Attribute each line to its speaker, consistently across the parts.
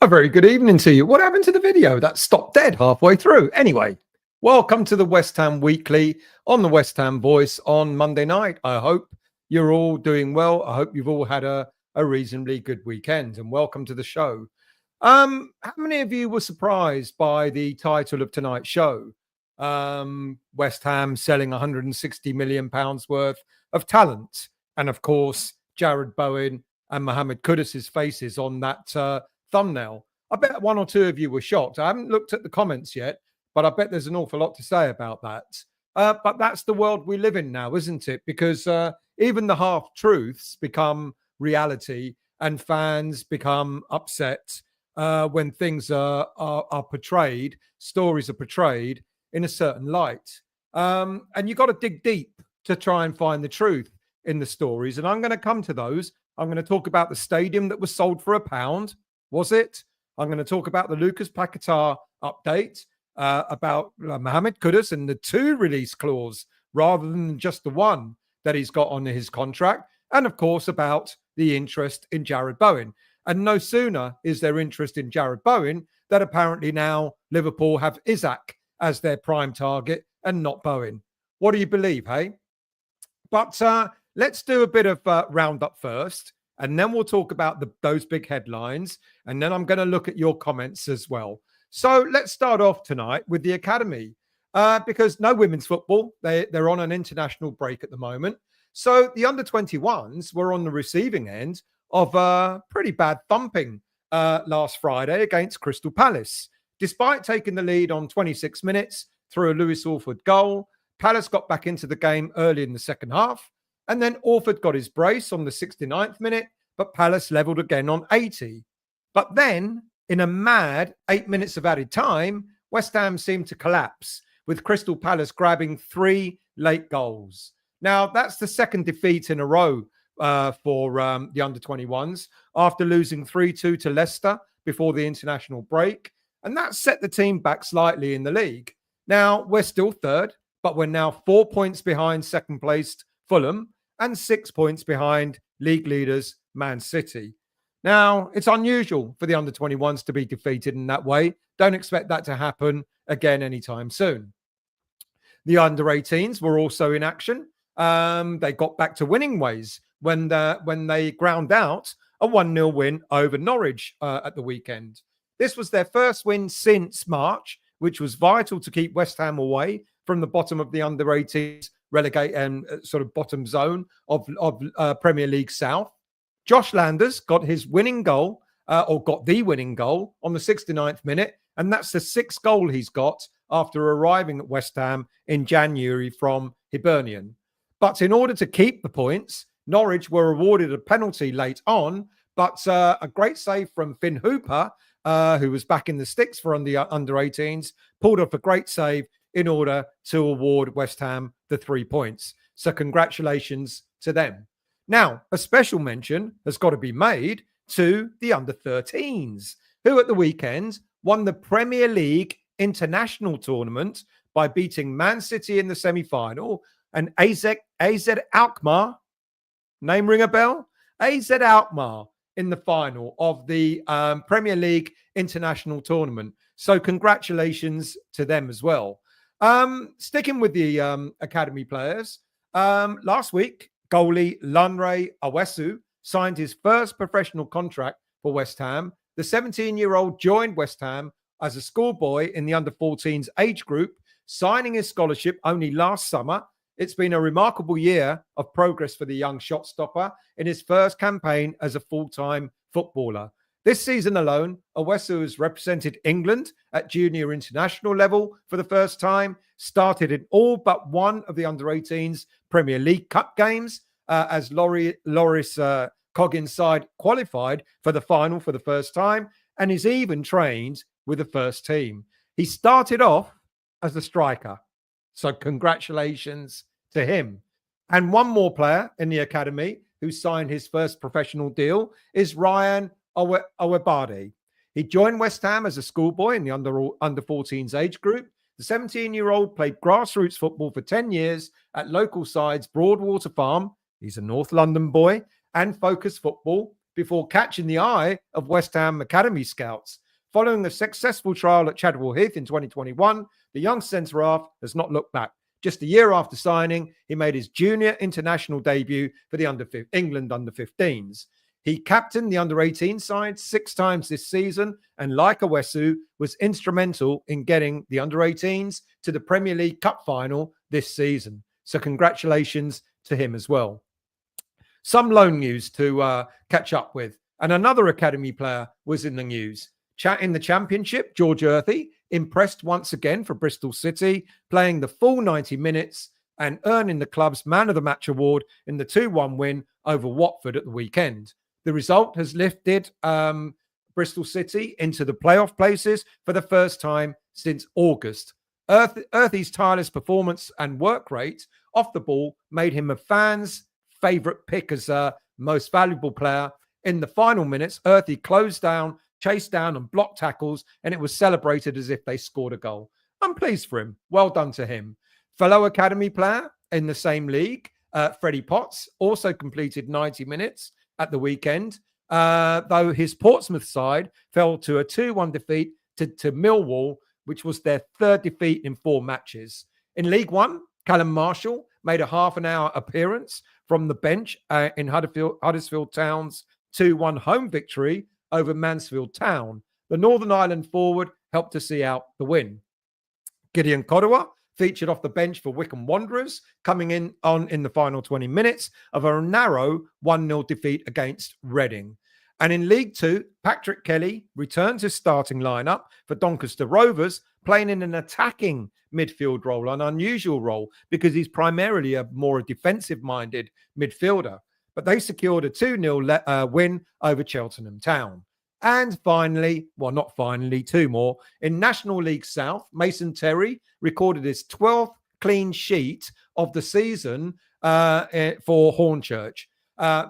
Speaker 1: A very good evening to you. What happened to the video? That stopped dead halfway through. Anyway, welcome to the West Ham Weekly on the West Ham Voice on Monday night. I hope you're all doing well. I hope you've all had a reasonably good weekend, and welcome to the show. How many of you were surprised by the title of tonight's show? West Ham selling 160 million pounds worth of talent, and of course, Jarrod Bowen and Mohamed Kudus's faces on that thumbnail. I bet one or two of you were shocked. I haven't looked at the comments yet, but I bet there's an awful lot to say about that. But that's the world we live in now, isn't it? Because even the half-truths become reality, and fans become upset when things are portrayed, stories are portrayed in a certain light. And you've got to dig deep to try and find the truth in the stories. And I'm going to come to those. I'm going to talk about the stadium that was sold for £1. Was it? I'm going to talk about the Lucas Paquetá update, about Mohamed Kudus and the 2 release clause rather than just the 1 that he's got on his contract. And of course, about the interest in Jarrod Bowen. And no sooner is there interest in Jarrod Bowen that apparently now Liverpool have Isaac as their prime target and not Bowen. What do you believe, hey? But let's do a bit of roundup first. And then we'll talk about those big headlines. And then I'm going to look at your comments as well. So let's start off tonight with the academy. Because no women's football. They're on an international break at the moment. So the under-21s were on the receiving end of a pretty bad thumping last Friday against Crystal Palace. Despite taking the lead on 26 minutes through a Lewis Orford goal, Palace got back into the game early in the second half. And then Orford got his brace on the 69th minute, but Palace levelled again on 80. But then, in a mad 8 minutes of added time, West Ham seemed to collapse, with Crystal Palace grabbing 3 late goals. Now, that's the second defeat in a row for the under-21s, after losing 3-2 to Leicester before the international break. And that set the team back slightly in the league. Now, we're still third, but we're now 4 points behind second-placed Fulham and 6 points behind league leaders Man City. Now, it's unusual for the under-21s to be defeated in that way. Don't expect that to happen again anytime soon. The under-18s were also in action. They got back to winning ways when they ground out a 1-0 win over Norwich at the weekend. This was their first win since March, which was vital to keep West Ham away from the bottom of the under-18s relegate and sort of bottom zone of Premier League South. Josh Landers got his winning goal, or got the winning goal on the 69th minute, and that's the 6th goal he's got after arriving at West Ham in January from Hibernian. But in order to keep the points, Norwich were awarded a penalty late on, but a great save from Finn Hooper, who was back in the sticks for under-18s, pulled off a great save in order to award West Ham the 3 points. So congratulations to them. Now, a special mention has got to be made to the under-13s, who at the weekend won the Premier League International Tournament by beating Man City in the semi-final, and AZ Alkmaar, name ring a bell? AZ Alkmaar in the final of the Premier League International Tournament. So congratulations to them as well. Sticking with the academy players, last week, goalie Lanre Awesu signed his first professional contract for West Ham. The 17-year-old joined West Ham as a schoolboy in the under-14s age group, signing his scholarship only last summer. It's been a remarkable year of progress for the young shot stopper in his first campaign as a full-time footballer. This season alone, Awesu has represented England at junior international level for the first time, started in all but one of the under-18s Premier League Cup games, as Loris Coggins' side qualified for the final for the first time, and is even trained with the first team. He started off as a striker, so congratulations to him. And one more player in the academy who signed his first professional deal is Ryan Awebade. He joined West Ham as a schoolboy in the under-14s age group. The 17-year-old played grassroots football for 10 years at local sides Broadwater Farm, he's a North London boy, and Focus Football before catching the eye of West Ham Academy scouts. Following a successful trial at Chadwell Heath in 2021, the young centre-half has not looked back. Just a year after signing, he made his junior international debut for the England under-15s. He captained the under-18 side 6 times this season, and like Awesu, was instrumental in getting the under-18s to the Premier League Cup final this season. So congratulations to him as well. Some loan news to catch up with. And another academy player was in the news. In the Championship, George Earthy impressed once again for Bristol City, playing the full 90 minutes and earning the club's Man of the Match award in the 2-1 win over Watford at the weekend. The result has lifted Bristol City into the playoff places for the first time since August. Earthy's tireless performance and work rate off the ball made him a fan's favourite pick as most valuable player. In the final minutes, Earthy chased down and blocked tackles, and it was celebrated as if they scored a goal. I'm pleased for him. Well done to him. Fellow academy player in the same league, Freddie Potts, also completed 90 minutes at the weekend, though his Portsmouth side fell to a 2-1 defeat to Millwall, which was their 3rd defeat in 4 matches. In League One, Callum Marshall made a half-an-hour appearance from the bench in Huddersfield Town's 2-1 home victory over Mansfield Town. The Northern Ireland forward helped to see out the win. Gideon Kodua featured off the bench for Wycombe Wanderers, coming in the final 20 minutes of a narrow 1-0 defeat against Reading. And in League Two, Patrick Kelly returned to starting lineup for Doncaster Rovers, playing in an attacking midfield role, an unusual role because he's primarily a more defensive-minded midfielder. But they secured a 2-0 win over Cheltenham Town. And finally, well, not finally, 2 more. In National League South, Mason Terry recorded his 12th clean sheet of the season for Hornchurch.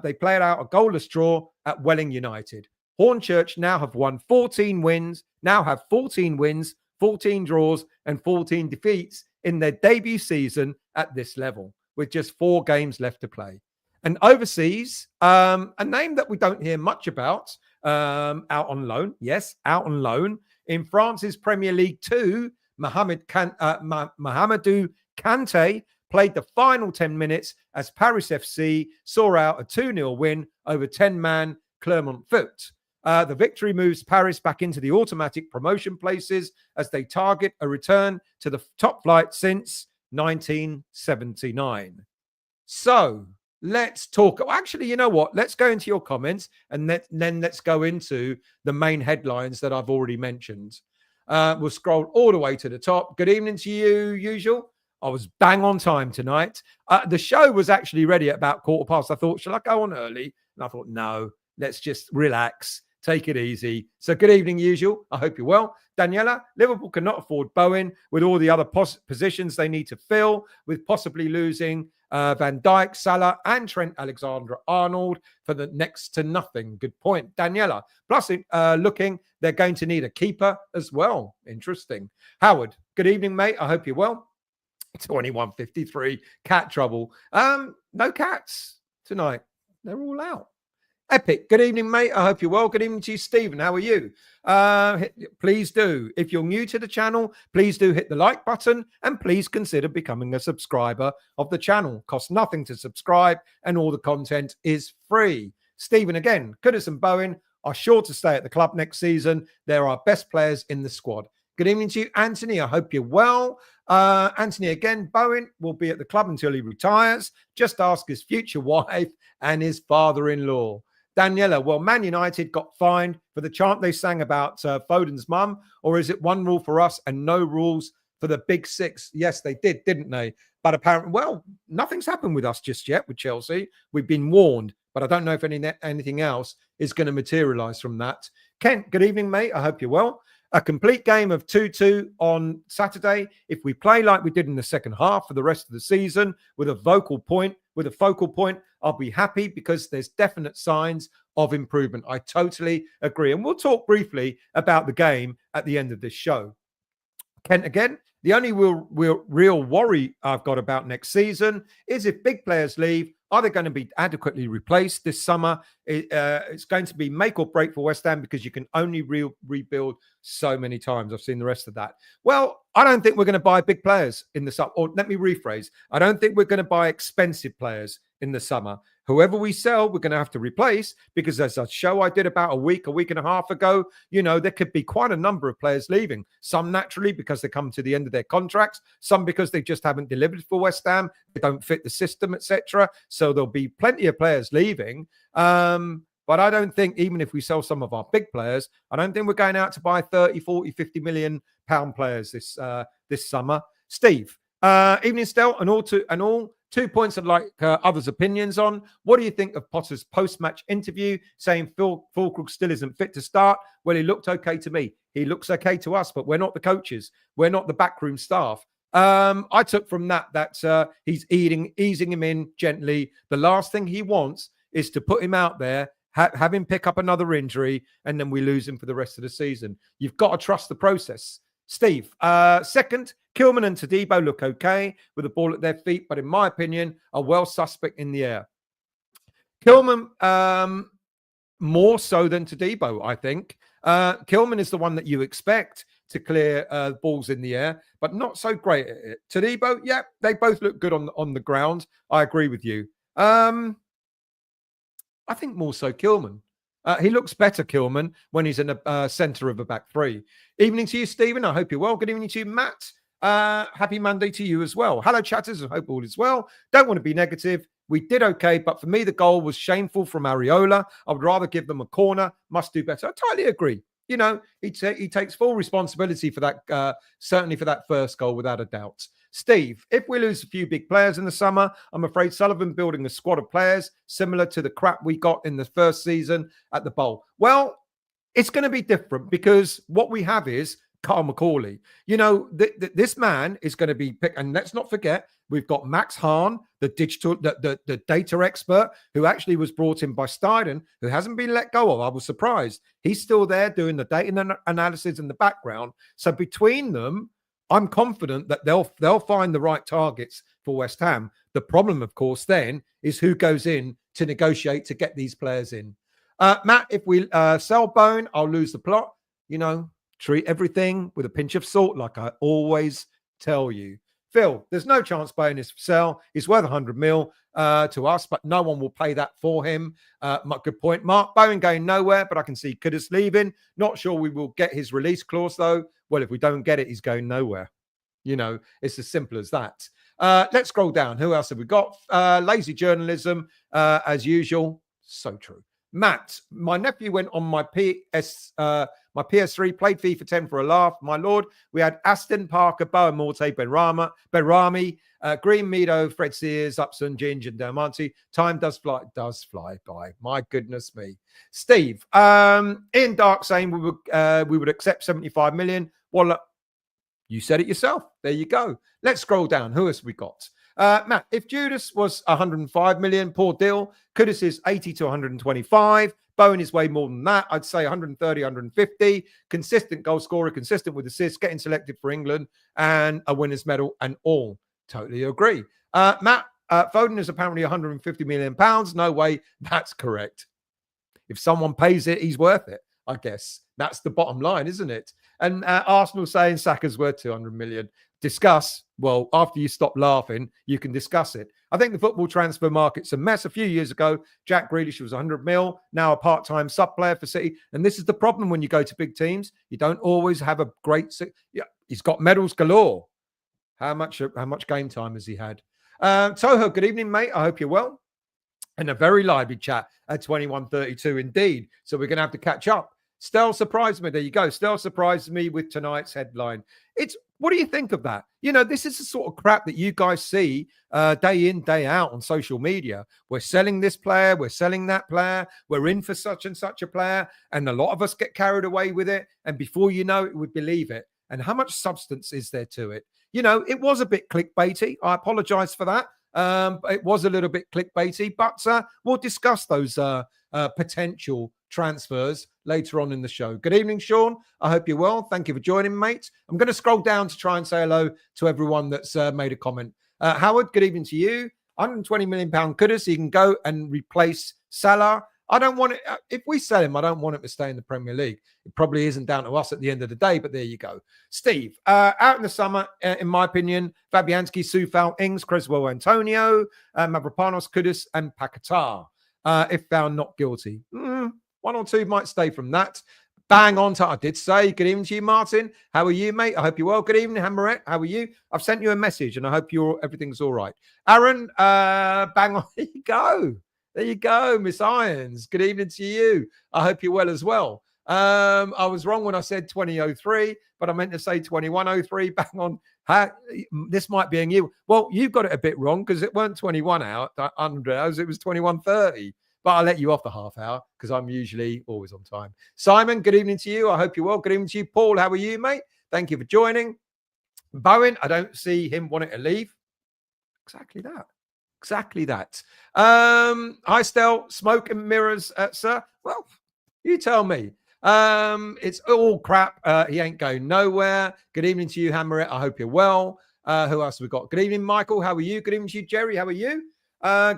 Speaker 1: They played out a goalless draw at Welling United. Hornchurch now have 14 wins, 14 draws, and 14 defeats in their debut season at this level, with just 4 games left to play. And overseas, a name that we don't hear much about, out on loan. Yes, out on loan. In France's Premier League 2, Mahamadou Kanté played the final 10 minutes as Paris FC saw out a 2-0 win over 10-man Clermont Foot. The victory moves Paris back into the automatic promotion places as they target a return to the top flight since 1979. So let's talk. Actually, you know what? Let's go into your comments and then let's go into the main headlines that I've already mentioned. We'll scroll all the way to the top. Good evening to you, usual. I was bang on time tonight. The show was actually ready at about 15:15. I thought, shall I go on early? And I thought, no, let's just relax. Take it easy. So good evening, usual. I hope you're well. Daniela, Liverpool cannot afford Bowen with all the other positions they need to fill, with possibly losing Van Dijk, Salah, and Trent Alexander-Arnold for the next to nothing. Good point, Daniela. Plus, looking, they're going to need a keeper as well. Interesting. Howard, good evening, mate. I hope you're well. 21:53, cat trouble. No cats tonight. They're all out. Epic. Good evening, mate. I hope you're well. Good evening to you, Stephen. How are you? Please do. If you're new to the channel, please do hit the like button and please consider becoming a subscriber of the channel. Costs nothing to subscribe and all the content is free. Stephen, again, Kudus and Bowen are sure to stay at the club next season. They're our best players in the squad. Good evening to you, Anthony. I hope you're well. Anthony, again, Bowen will be at the club until he retires. Just ask his future wife and his father-in-law. Daniela, well, Man United got fined for the chant they sang about Foden's mum, or is it one rule for us and no rules for the big six? Yes, they did, didn't they? But apparently, well, nothing's happened with us just yet with Chelsea. We've been warned, but I don't know if anything else is going to materialise from that. Kent, good evening, mate. I hope you're well. A complete game of 2-2 on Saturday. If we play like we did in the second half for the rest of the season with a focal point, I'll be happy because there's definite signs of improvement. I totally agree. And we'll talk briefly about the game at the end of this show. Kent again, the only real worry I've got about next season is if big players leave, Are they going to be adequately replaced this summer? It's going to be make or break for West Ham because you can only rebuild so many times. I've seen the rest of that. Well, I don't think we're going to buy big players in the summer. Or let me rephrase. I don't think we're going to buy expensive players in the summer. Whoever we sell, we're going to have to replace because as a show I did about a week and a half ago, there could be quite a number of players leaving. Some naturally because they come to the end of their contracts, some because they just haven't delivered for West Ham, they don't fit the system, etc. So there'll be plenty of players leaving. But I don't think, even if we sell some of our big players, I don't think we're going out to buy 30, 40, 50 million pound players this summer. Steve, evening Stel, and all 2 points I'd like others' opinions on. What do you think of Potter's post-match interview saying Fullkrug still isn't fit to start? Well, he looked okay to me. He looks okay to us, but we're not the coaches. We're not the backroom staff. I took from that he's easing him in gently. The last thing he wants is to put him out there, have him pick up another injury, and then we lose him for the rest of the season. You've got to trust the process. Steve, second, Kilman and Todibo look okay with the ball at their feet, but in my opinion, are well suspect in the air. Kilman, more so than Todibo, I think. Kilman is the one that you expect to clear balls in the air, but not so great at it. Todibo, yeah, they both look good on the ground. I agree with you. I think more so Kilman. He looks better, Kilman, when he's in the centre of a back three. Evening to you, Stephen. I hope you're well. Good evening to you, Matt. Happy Monday to you as well. Hello, chatters. I hope all is well. Don't want to be negative. We did okay, but for me, the goal was shameful from Areola. I would rather give them a corner. Must do better. I totally agree. He takes full responsibility for that, certainly for that first goal, without a doubt. Steve, if we lose a few big players in the summer, I'm afraid Sullivan building a squad of players similar to the crap we got in the first season at the Bowl. Well, it's going to be different because what we have is Carl McCauley. This man is going to be picked. And let's not forget, we've got Max Hahn, the data expert, who actually was brought in by Steiden, who hasn't been let go of. I was surprised. He's still there doing the data analysis in the background. So between them, I'm confident that they'll find the right targets for West Ham. The problem, of course, then is who goes in to negotiate to get these players in. Matt, if we sell Bowen, I'll lose the plot. Treat everything with a pinch of salt, like I always tell you. Phil, there's no chance Bowen is for sale. He's worth 100 mil to us, but no one will pay that for him. Good point, Mark. Bowen going nowhere, but I can see Kudus leaving. Not sure we will get his release clause, though. Well, if we don't get it, he's going nowhere. It's as simple as that. Let's scroll down. Who else have we got? Lazy journalism, as usual. So true. Matt, my nephew went on my PS3, played FIFA 10 for a laugh. My lord, we had Aston, Parker, Bowen, Morte, Berami, Green Meadow, Fred Sears, Upson, Ginge, and Delmonte. Time does fly by. My goodness me. Steve, Ian Dark saying we would accept 75 million. Well, look, you said it yourself. There you go. Let's scroll down. Who else we got? Matt, if Judas was 105 million, poor deal. Kudus is 80 to 125. Bowen is way more than that. I'd say 130, 150. Consistent goal scorer, consistent with assists, getting selected for England, and a winner's medal and all. Totally agree. Matt, Foden is apparently 150 million pounds. No way. That's correct. If someone pays it, he's worth it, I guess. That's the bottom line, isn't it? And Arsenal saying Saka's worth 200 million. Discuss. Well, after you stop laughing, you can discuss it. I think the football transfer market's a mess. A few years ago, Jack Grealish was 100 mil, now a part-time sub-player for City. And this is the problem when you go to big teams. You don't always have a great... Yeah, he's got medals galore. How much game time has he had? Toho, good evening, mate. I hope you're well. And a very lively chat at 21:32 indeed. So we're going to have to catch up. Stel surprised me. There you go. Stel surprised me with tonight's headline. What do you think of that? This is the sort of crap that you guys see day in, day out on social media. We're selling this player. We're selling that player. We're in for such and such a player. And a lot of us get carried away with it. And before you know it, we believe it. And how much substance is there to it? It was a bit clickbaity. I apologize for that. It was a little bit clickbaity, but we'll discuss those potential transfers later on in the show. Good evening, Sean. I hope you're well. Thank you for joining, mate. I'm going to scroll down to try and say hello to everyone that's made a comment. Howard, good evening to you. £120 million Kudus. He can go and replace Salah. I don't want it. If we sell him, I don't want him to stay in the Premier League. It probably isn't down to us at the end of the day, but there you go. Steve, out in the summer, in my opinion, Fabianski, Soufal, Ings, Creswell, Antonio, Mavropanos, Kudus, and Paquetá, if found not guilty. One or two might stay from that. Bang on to, I did say, good evening to you, Martin. How are you, mate? I hope you're well. Good evening, Hammerette. How are you? I've sent you a message and I hope everything's all right. Aaron, bang on. There you go. There you go, Miss Irons. Good evening to you. I hope you're well as well. I was wrong when I said 2003, but I meant to say 2103. Bang on. This might be a new. Well, you've got it a bit wrong because it weren't 21 100 hours. It was 21:30. But I'll let you off the half hour because I'm usually always on time. Simon, good evening to you. I hope you're well. Good evening to you. Paul, how are you, mate? Thank you for joining. Bowen, I don't see him wanting to leave. Exactly that. Exactly that. Hi, Stel. Smoke and mirrors, sir. Well, you tell me. It's all crap. He ain't going nowhere. Good evening to you, Hammerette. I hope you're well. Who else have we got? Good evening, Michael. How are you? Good evening to you, Jerry. How are you?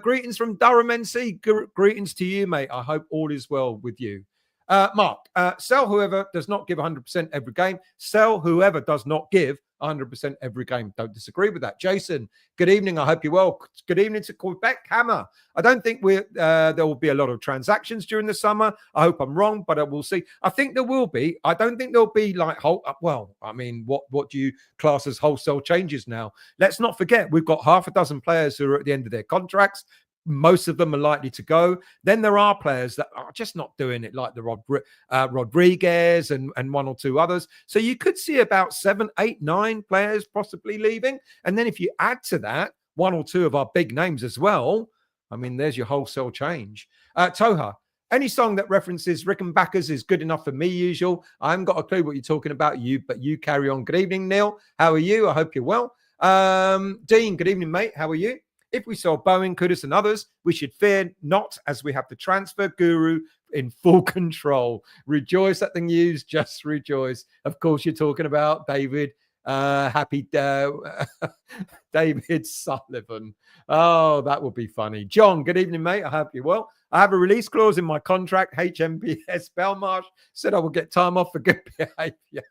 Speaker 1: Greetings from Durham, NC. Greetings to you, mate. I hope all is well with you. Mark, sell whoever does not give 100% every game. Sell whoever does not give 100% every game. Don't disagree with that. Jason, good evening. I hope you're well. Good evening to Quebec Hammer. I don't think there will be a lot of transactions during the summer. I hope I'm wrong, but we'll see. I think there will be. I don't think there'll be like well, I mean, what do you class as wholesale changes now? Let's not forget we've got half a dozen players who are at the end of their contracts. Most of them are likely to go. Then there are players that are just not doing it, like the Rodriguez and one or two others. So you could see about 7, 8, 9 players possibly leaving. And then if you add to that one or two of our big names as well, I mean, there's your wholesale change. Toha, any song that references Rickenbackers is good enough for me, usual. I haven't got a clue what you're talking about, but you carry on. Good evening, Neil. How are you? I hope you're well. Dean, good evening, mate. How are you? If we saw Bowen, Kudus, and others, we should fear not, as we have the transfer guru in full control. Rejoice at the news, just rejoice. Of course, you're talking about David. David Sullivan. Oh, that would be funny. John, good evening, mate. I hope you're well. I have a release clause in my contract. HMBS Belmarsh said I will get time off for good behavior.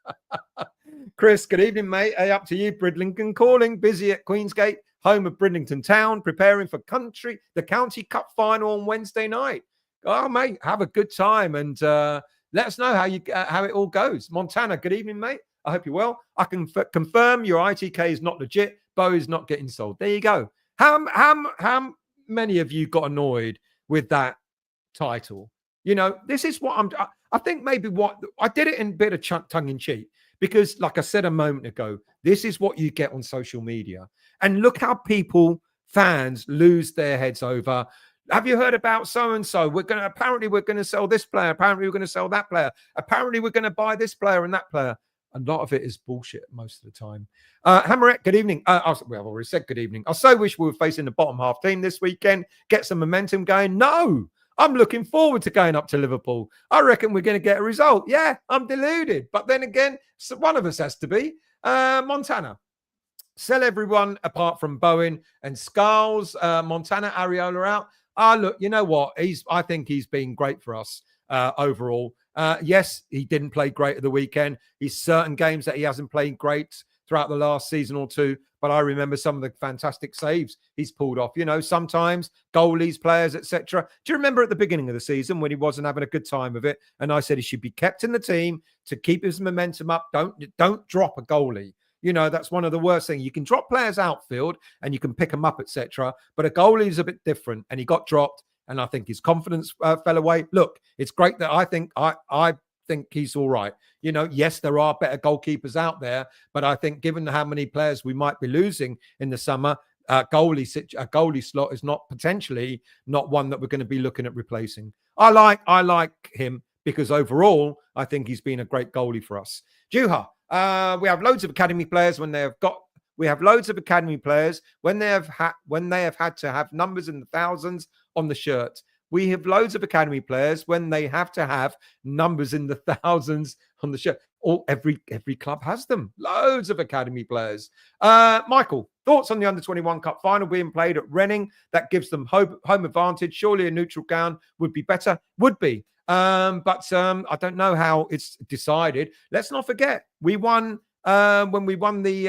Speaker 1: Chris, good evening, mate. Hey, up to you. Bridlington calling. Busy at Queensgate, home of Bridlington Town, preparing for the County Cup final on Wednesday night. Oh, mate, have a good time and let us know how it all goes. Montana, good evening, mate. I hope you're well. I can confirm your ITK is not legit. Bo is not getting sold. There you go. How many of you got annoyed with that title? You know, this is what I think maybe what I did it in a bit of tongue in cheek because, like I said a moment ago, this is what you get on social media. And look how fans lose their heads over. Have you heard about so-and-so? Apparently we're going to sell this player. Apparently we're going to sell that player. Apparently we're going to buy this player and that player. A lot of it is bullshit most of the time. Hammerette, good evening. I've already said good evening. I so wish we were facing the bottom half team this weekend. Get some momentum going. No, I'm looking forward to going up to Liverpool. I reckon we're going to get a result. Yeah, I'm deluded. But then again, one of us has to be. Montana. Sell everyone apart from Bowen and Skulls. Montana, Areola out. Look, you know what? I think he's been great for us overall. Yes, he didn't play great at the weekend. He's certain games that he hasn't played great throughout the last season or two. But I remember some of the fantastic saves he's pulled off. You know, sometimes goalies, players, etc. Do you remember at the beginning of the season when he wasn't having a good time of it? And I said he should be kept in the team to keep his momentum up. Don't drop a goalie. You know, that's one of the worst things. You can drop players outfield and you can pick them up, etc. But a goalie is a bit different. And he got dropped. And I think his confidence fell away. Look, it's great that I think he's all right. You know, yes, there are better goalkeepers out there, but I think given how many players we might be losing in the summer, a goalie slot is potentially not one that we're going to be looking at replacing. I like him because overall, I think he's been a great goalie for us. Juha, we have loads of academy players when they have got. We have loads of academy players when they have had to have numbers in the thousands on the shirt. We have loads of academy players when they have to have numbers in the thousands on the shirt. Every club has them. Loads of academy players. Michael, Thoughts on the Under-21 Cup final being played at Renning? That gives them home advantage. Surely a neutral ground would be better. Would be. But I don't know how it's decided. Let's not forget, we won when we won the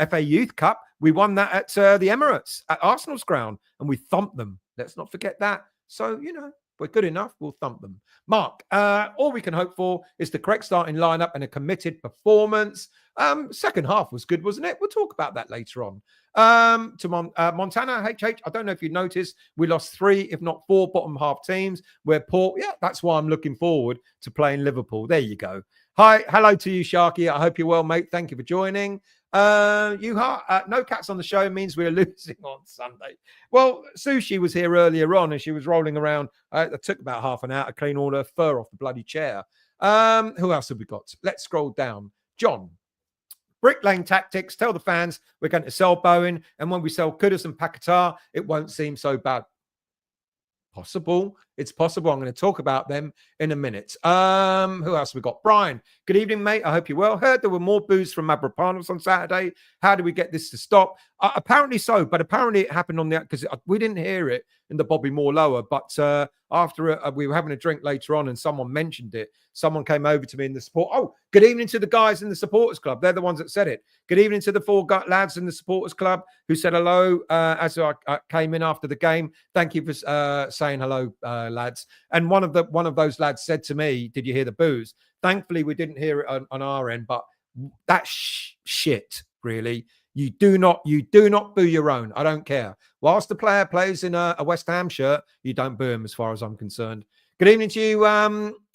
Speaker 1: FA Youth Cup. We won that at the Emirates at Arsenal's ground, and we thumped them. Let's not forget that. So, we're good enough. We'll thump them. Mark, all we can hope for is the correct starting lineup and a committed performance. Second half was good, wasn't it? We'll talk about that later on. To Montana, HH, I don't know if you noticed, we lost 3, if not 4 bottom half teams. We're poor. Yeah, that's why I'm looking forward to playing Liverpool. There you go. Hi, hello to you, Sharky. I hope you're well, mate. Thank you for joining. No cats on the show means we're losing on Sunday. Well, Sushi was here earlier on and she was rolling around. It took about half an hour to clean all her fur off the bloody chair. Who else have we got? Let's scroll down. John. Brick Lane Tactics. Tell the fans we're going to sell Bowen, and when we sell Kudus and Paquetá, it won't seem so bad. Possible. It's possible. I'm going to talk about them in a minute. Who else have we got? Brian. Good evening, mate. I hope you're well. Heard there were more boos from Mavropanos on Saturday. How do we get this to stop? Apparently so, but apparently it happened on the, because we didn't hear it in the Bobby Moore lower, but after we were having a drink later on and someone mentioned it, someone came over to me in the support. Oh, good evening to the guys in the supporters club. They're the ones that said it. Good evening to the 4 lads in the supporters club who said hello as I came in after the game. Thank you for saying hello, lads. And one of those lads said to me, "Did you hear the boos?" Thankfully, we didn't hear it on our end, but that's shit, really. You do not boo your own. I don't care. Whilst the player plays in a West Ham shirt, you don't boo him as far as I'm concerned. Good evening to you,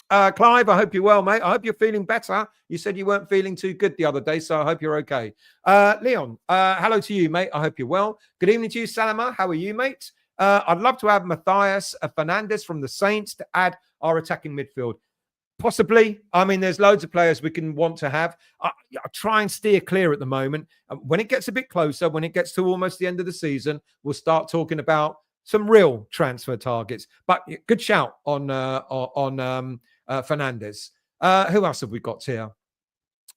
Speaker 1: Clive. I hope you're well, mate. I hope you're feeling better. You said you weren't feeling too good the other day, so I hope you're okay. Leon, hello to you, mate. I hope you're well. Good evening to you, Salama. How are you, mate? I'd love to have Matthias Fernandes from the Saints to add our attacking midfield. Possibly. I mean, there's loads of players we can want to have. I try and steer clear at the moment. When it gets a bit closer, when it gets to almost the end of the season, we'll start talking about some real transfer targets. But good shout on Fernandes. Who else have we got here?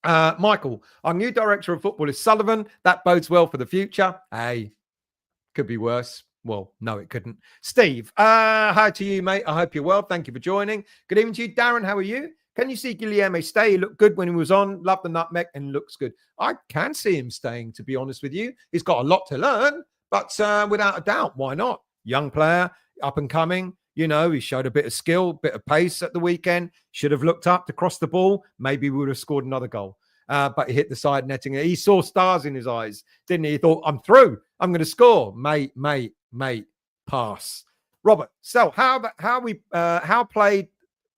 Speaker 1: Michael, our new director of football is Sullivan. That bodes well for the future. Hey, could be worse. Well, no, it couldn't. Steve, hi to you, mate. I hope you're well. Thank you for joining. Good evening to you. Darren, how are you? Can you see Guilherme stay? He looked good when he was on. Love the nutmeg and looks good. I can see him staying, to be honest with you. He's got a lot to learn, but without a doubt, why not? Young player, up and coming. He showed a bit of skill, bit of pace at the weekend. Should have looked up to cross the ball. Maybe we would have scored another goal. But he hit the side netting. He saw stars in his eyes, didn't he? He thought, I'm through. I'm going to score. Mate, pass. Robert, so how played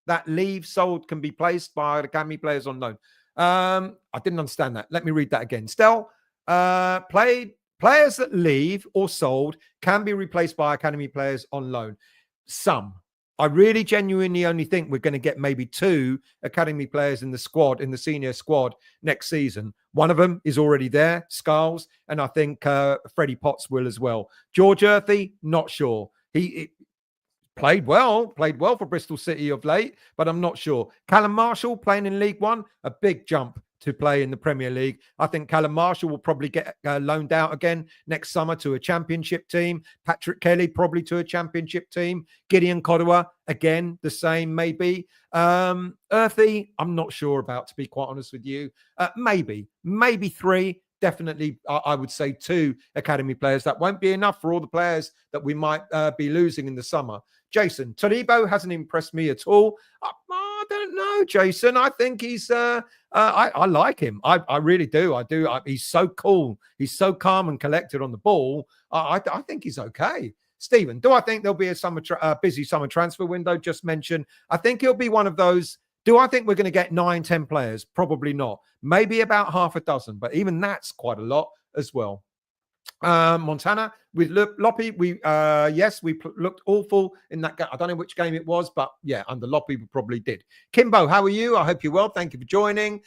Speaker 1: that leave sold can be placed by academy players on loan? I didn't understand that. Let me read that again. Stel, players that leave or sold can be replaced by academy players on loan. Some. I really genuinely only think we're going to get maybe 2 academy players in the squad, in the senior squad next season. One of them is already there, Scarles, and I think Freddie Potts will as well. George Earthy, not sure. He played well for Bristol City of late, but I'm not sure. Callum Marshall playing in League One, a big jump to play in the Premier League. I think Callum Marshall will probably get loaned out again next summer to a championship team. Patrick Kelly probably to a championship team. Gideon Kodua, again, the same maybe. Earthy, I'm not sure about, to be quite honest with you. Maybe 3. Definitely, I would say 2 academy players. That won't be enough for all the players that we might be losing in the summer. Jason, Todibo hasn't impressed me at all. I don't know, Jason. I think he's, I like him. I really do. I do. He's so cool. He's so calm and collected on the ball. I think he's okay. Stephen, do I think there'll be a busy summer transfer window? Just mentioned. I think he'll be one of those. Do I think we're going to get 9, 10 players? Probably not. Maybe about half a dozen, but even that's quite a lot as well. Montana with Loppy, we looked awful in that game. I don't know which game it was, but yeah, under Loppy we probably did. Kimbo, how are you? I hope you're well. Thank you for joining.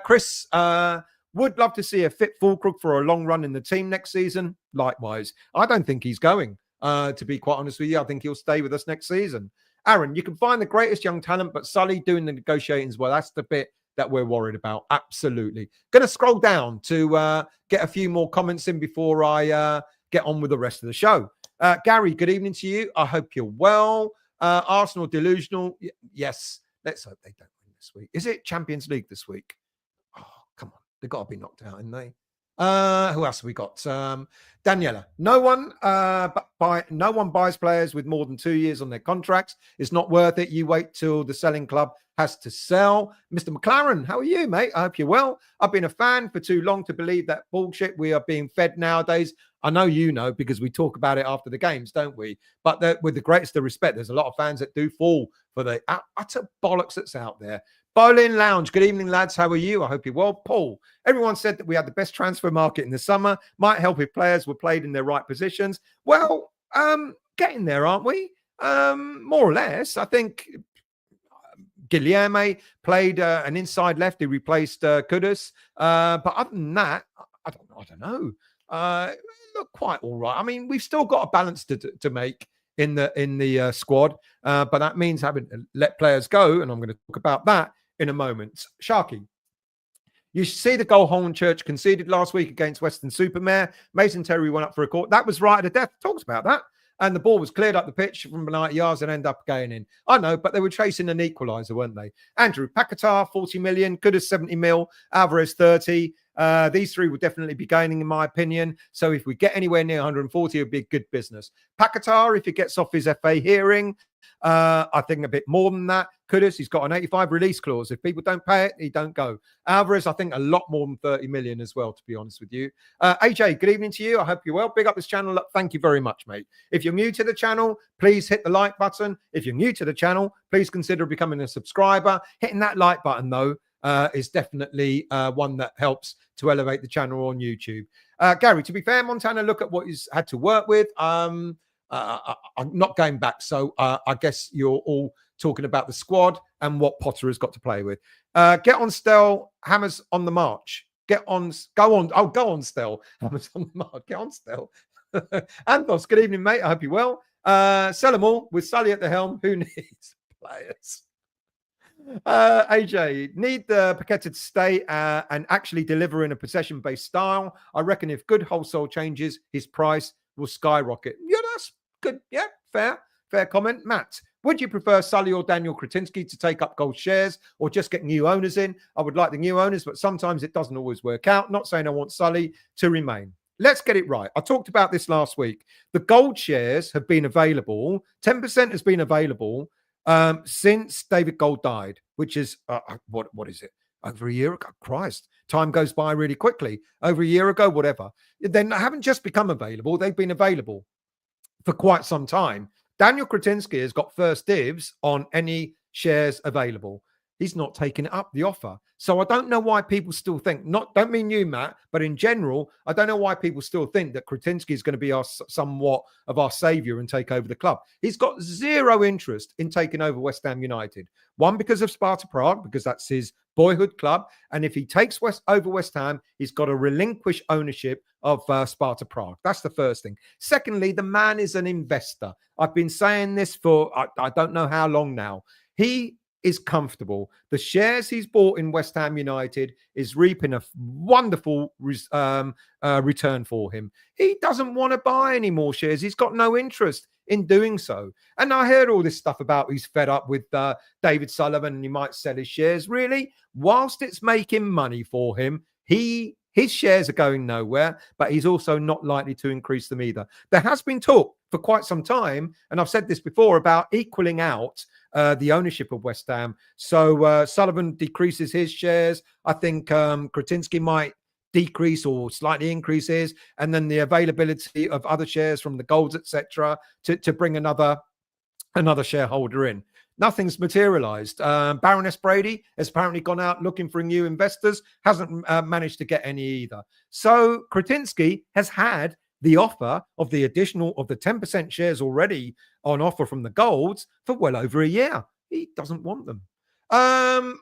Speaker 1: Chris, would love to see a fit Fullkrug for a long run in the team next season. Likewise, I don't think he's going. To be quite honest with you, I think he'll stay with us next season. Aaron, you can find the greatest young talent, but Sully doing the negotiating as well. That's the bit that we're worried about. Absolutely. Going to scroll down to get a few more comments in before I get on with the rest of the show. Gary, good evening to you. I hope you're well. Arsenal delusional. Yes. Let's hope they don't win this week. Is it Champions League this week? Oh, come on. They've got to be knocked out, haven't they? Who else have we got? Daniela. No one buys players with more than 2 years on their contracts. It's not worth it. You wait till the selling club has to sell. Mr. McLaren, how are you, mate? I hope you're well. I've been a fan for too long to believe that bullshit we are being fed nowadays. I know you know because we talk about it after the games, don't we? But with the greatest of respect, there's a lot of fans that do fall for the utter bollocks that's out there. Bowen Lounge, good evening, lads. How are you? I hope you're well. Paul, everyone said that we had the best transfer market in the summer. Might help if players were played in their right positions. Well, getting there, aren't we? More or less. I think Guilherme played an inside left. He replaced Kudus. But other than that, I don't know. Look quite all right. I mean, we've still got a balance to make in the squad, but that means having to let players go, and I'm going to talk about that in a moment. Sharky, you see the goal Hornchurch conceded last week against Western-super-Mare. Mason Terry went up for a court. That was right at the death. Talks about that. And the ball was cleared up the pitch from 90 yards and ended up going in. I know, but they were chasing an equaliser, weren't they? Andrew Paquetá, 40 million. Kudus, 70 mil. Alvarez, 30. These three will definitely be gaining, in my opinion. So if we get anywhere near 140, it would be a good business. Paquetá, if he gets off his FA hearing, I think a bit more than that. Kudus, he's got an 85 release clause. If people don't pay it, he don't go. Alvarez, I think a lot more than 30 million as well, to be honest with you. AJ, good evening to you. I hope you're well. Big up this channel. Thank you very much, mate. If you're new to the channel, please hit the like button. If you're new to the channel, please consider becoming a subscriber. Hitting that like button, though, is definitely one that helps to elevate the channel on YouTube. Gary, to be fair, Montana, look at what he's had to work with. I'm not going back, so I guess you're all talking about the squad and what Potter has got to play with. Get on, Stel. Hammers on the march. Go on, Stel. Hammers on the march. Get on, Stel. Anthos, good evening, mate. I hope you're well. Sell them all with Sully at the helm. Who needs players? AJ, need the Paqueta to stay and actually deliver in a possession-based style. I reckon if good wholesale changes, his price will skyrocket. Yeah, that's good. Yeah, fair comment. Matt, would you prefer Sully or Daniel Kretinsky to take up gold shares or just get new owners in? I would like the new owners, but sometimes it doesn't always work out. Not saying I want Sully to remain. Let's get it right. I talked about this last week. The gold shares have been available. 10% has been available since David Gold died, which is, what is it? Over a year ago? Christ, time goes by really quickly. Over a year ago, whatever. They haven't just become available. They've been available for quite some time. Daniel Kretinsky has got first dibs on any shares available. He's not taking up the offer. So I don't know why people still think, don't mean you, Matt, but in general, I don't know why people still think that Kretinsky is going to be somewhat of our saviour and take over the club. He's got zero interest in taking over West Ham United. One, because of Sparta Prague, because that's his boyhood club. And if he takes over West Ham, he's got to relinquish ownership of Sparta Prague. That's the first thing. Secondly, the man is an investor. I've been saying this for I don't know how long now. He is comfortable. The shares he's bought in West Ham United is reaping a wonderful return for him. He doesn't want to buy any more shares. He's got no interest in doing so. And I heard all this stuff about he's fed up with David Sullivan and he might sell his shares. Really? Whilst it's making money for him, his shares are going nowhere, but he's also not likely to increase them either. There has been talk for quite some time, and I've said this before, about equaling out the ownership of West Ham. So Sullivan decreases his shares. I think Kretinsky might decrease or slightly increase his, and then the availability of other shares from the Golds, etc., to bring another shareholder in. Nothing's materialized. Baroness Brady has apparently gone out looking for new investors, hasn't managed to get any either. So Kretinsky has had the offer of the additional of the 10% shares already on offer from the Golds for well over a year. He doesn't want them.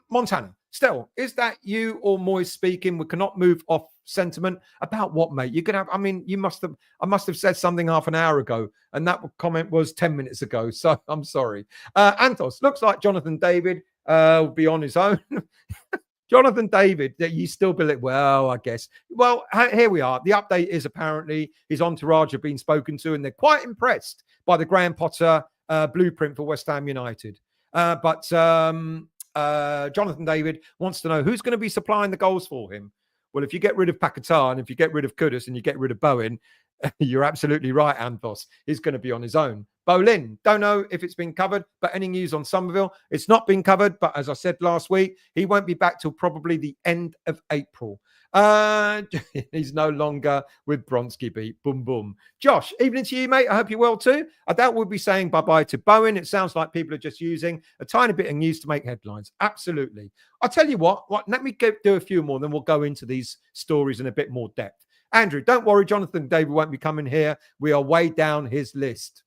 Speaker 1: Montana, Stel, is that you or Moyes speaking? We cannot move off sentiment. About what, mate? You can have, I mean, I must have said something half an hour ago, and that comment was 10 minutes ago. So I'm sorry. Antos, looks like Jonathan David will be on his own. Jonathan David, that you still believe, well, I guess. Well, here we are. The update is apparently his entourage have been spoken to and they're quite impressed by the Graham Potter blueprint for West Ham United. But Jonathan David wants to know who's going to be supplying the goals for him. Well, if you get rid of Paquetá and if you get rid of Kudus and you get rid of Bowen, you're absolutely right, Anthos. He's going to be on his own. Bolin, don't know if it's been covered, but any news on Somerville? It's not been covered, but as I said last week, he won't be back till probably the end of April. He's no longer with Bronski Beat. Boom, boom. Josh, evening to you, mate. I hope you're well too. I doubt we'll be saying bye-bye to Bowen. It sounds like people are just using a tiny bit of news to make headlines. Absolutely. I'll tell you what let me do a few more, then we'll go into these stories in a bit more depth. Andrew, don't worry, Jonathan David won't be coming here. We are way down his list.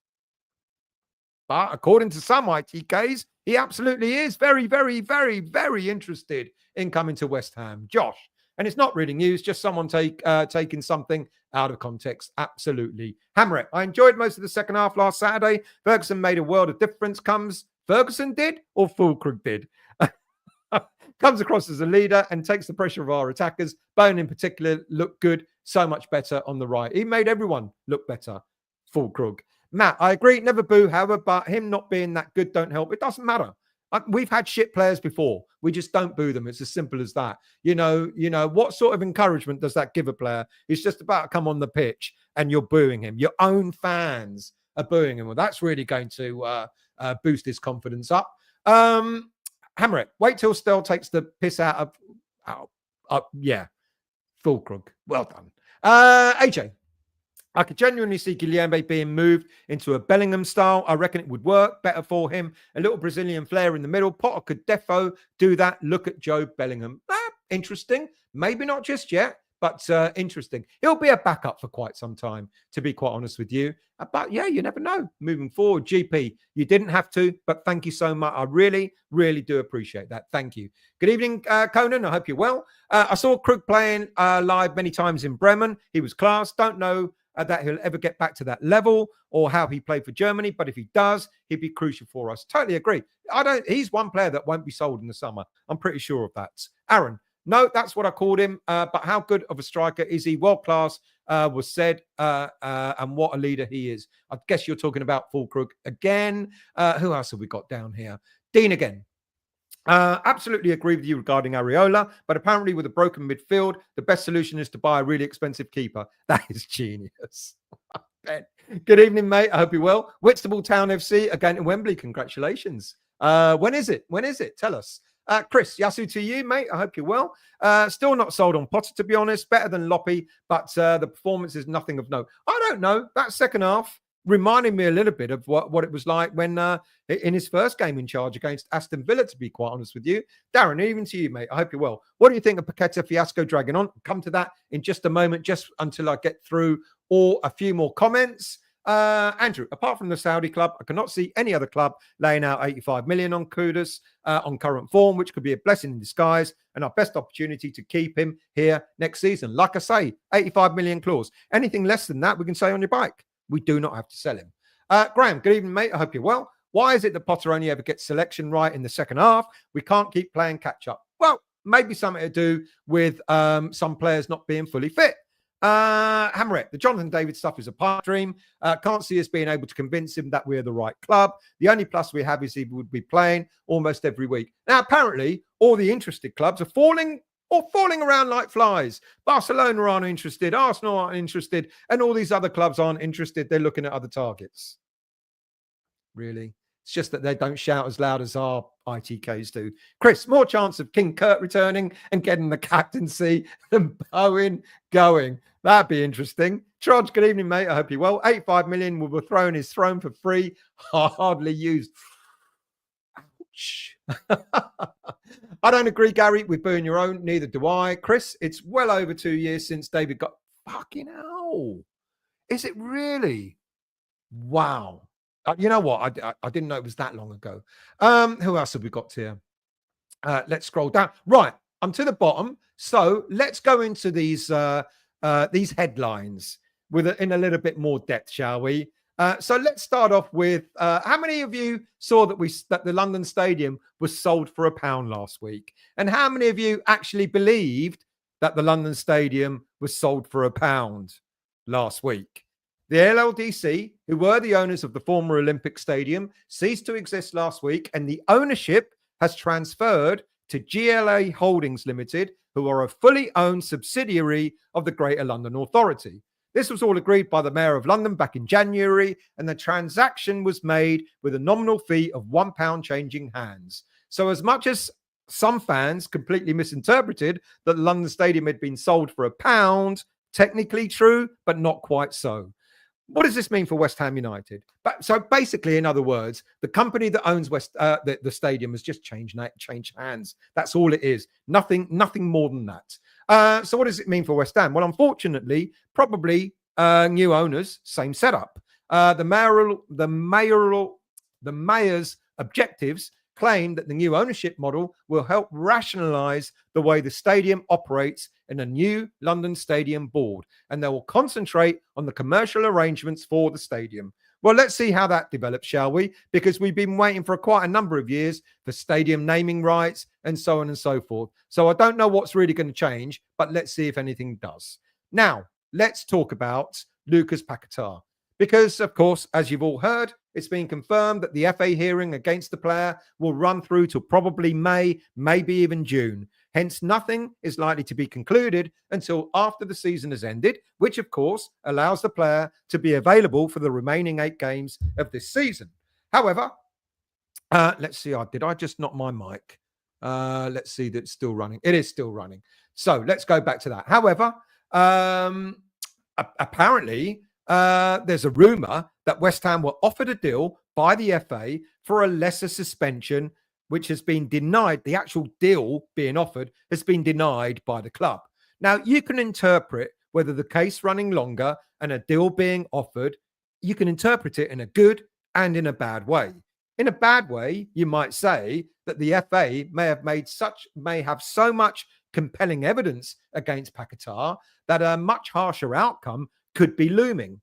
Speaker 1: But according to some ITKs, he absolutely is very, very, very, very interested in coming to West Ham. Josh, and it's not really news, just someone taking something out of context. Absolutely. Hammer, I enjoyed most of the second half last Saturday. Ferguson made a world of difference. Ferguson did or Fullkrug did? Comes across as a leader and takes the pressure of our attackers. Bowen in particular looked good, so much better on the right. He made everyone look better. Fullkrug. Matt, I agree, never boo, however, but him not being that good don't help. It doesn't matter. We've had shit players before. We just don't boo them. It's as simple as that. You know, what sort of encouragement does that give a player? It's just about to come on the pitch and you're booing him. Your own fans are booing him. Well, that's really going to boost his confidence up. Hammer it. Wait till Stell takes the piss out of yeah. Fullkrug. Well done. AJ. I could genuinely see Guilherme being moved into a Bellingham style. I reckon it would work better for him. A little Brazilian flair in the middle. Potter could defo do that. Look at Joe Bellingham. Interesting. Maybe not just yet, but interesting. He'll be a backup for quite some time, to be quite honest with you. But yeah, you never know. Moving forward, GP, you didn't have to, but thank you so much. I really, really do appreciate that. Thank you. Good evening, Conan. I hope you're well. I saw Krug playing live many times in Bremen. He was class. Don't know that he'll ever get back to that level or how he played for Germany. But if he does, he'd be crucial for us. Totally agree. He's one player that won't be sold in the summer. I'm pretty sure of that. Aaron, no, that's what I called him. But how good of a striker is he? World class was said, and what a leader he is. I guess you're talking about Fullkrug again. Who else have we got down here? Dean again. Absolutely agree with you regarding Areola, but apparently with a broken midfield, the best solution is to buy a really expensive keeper. That is genius. Good evening, mate. I hope you're well. Whitstable Town FC again in Wembley. Congratulations. When is it? When is it? Tell us. Chris, Yasu to you, mate. I hope you're well. Still not sold on Potter, to be honest. Better than Loppy, but the performance is nothing of note. I don't know. That second half reminded me a little bit of what it was like when in his first game in charge against Aston Villa, to be quite honest with you. Darren, even to you, mate. I hope you're well. What do you think of Paqueta fiasco dragging on? Come to that in just a moment, just until I get through a few more comments. Andrew, apart from the Saudi club, I cannot see any other club laying out 85 million on Kudus on current form, which could be a blessing in disguise and our best opportunity to keep him here next season. Like I say, 85 million clause. Anything less than that, we can say on your bike. We do not have to sell him. Graham, good evening, mate. I hope you're well. Why is it that Potter only ever gets selection right in the second half? We can't keep playing catch up. Well, maybe something to do with some players not being fully fit. Hammerette, the Jonathan David stuff is a pipe dream. Can't see us being able to convince him that we're the right club. The only plus we have is he would be playing almost every week. Now, apparently, all the interested clubs are falling around like flies. Barcelona aren't interested, Arsenal aren't interested, and all these other clubs aren't interested. They're looking at other targets. Really? It's just that they don't shout as loud as our ITKs do. Chris, more chance of King Kurt returning and getting the captaincy than Bowen going. That'd be interesting. Trudge, good evening, mate. I hope you're well. 85 million will be thrown his throne for free. Hardly used. Ouch. I don't agree, Gary, with booing your own. Neither do I. Chris, it's well over 2 years since David got... Fucking hell. Is it really? Wow. You know what? I didn't know it was that long ago. Who else have we got here? Let's scroll down. Right. I'm to the bottom. So let's go into these headlines in a little bit more depth, shall we? So let's start off with how many of you saw that the London Stadium was sold for £1 last week? And how many of you actually believed that the London Stadium was sold for £1 last week? The LLDC, who were the owners of the former Olympic Stadium, ceased to exist last week, and the ownership has transferred to GLA Holdings Limited, who are a fully owned subsidiary of the Greater London Authority. This was all agreed by the Mayor of London back in January, and the transaction was made with a nominal fee of £1 changing hands. So as much as some fans completely misinterpreted that the London Stadium had been sold for £1, technically true, but not quite so. What does this mean for West Ham United? So basically, in other words, the company that owns the stadium has just changed hands. That's all it is. Nothing more than that. So what does it mean for West Ham? Well, unfortunately, probably new owners, same setup. The mayor's objectives claim that the new ownership model will help rationalize the way the stadium operates in a new London Stadium board, and they will concentrate on the commercial arrangements for the stadium. Well, let's see how that develops, shall we? Because we've been waiting for quite a number of years for stadium naming rights and so on and so forth. So I don't know what's really going to change, but let's see if anything does. Now, let's talk about Lucas Paquetá. Because, of course, as you've all heard, it's been confirmed that the FA hearing against the player will run through till probably May, maybe even June. Hence, nothing is likely to be concluded until after the season has ended, which, of course, allows the player to be available for the remaining 8 games of this season. However, let's see. Did I just knock my mic? Let's see that it's still running. It is still running. So let's go back to that. However, apparently, there's a rumor that West Ham were offered a deal by the FA for a lesser suspension, which has been denied. The actual deal being offered has been denied by the club. Now, you can interpret whether the case running longer and a deal being offered, you can interpret it in a good and in a bad way. In a bad way, you might say that the FA may have so much compelling evidence against Paquetá that a much harsher outcome could be looming.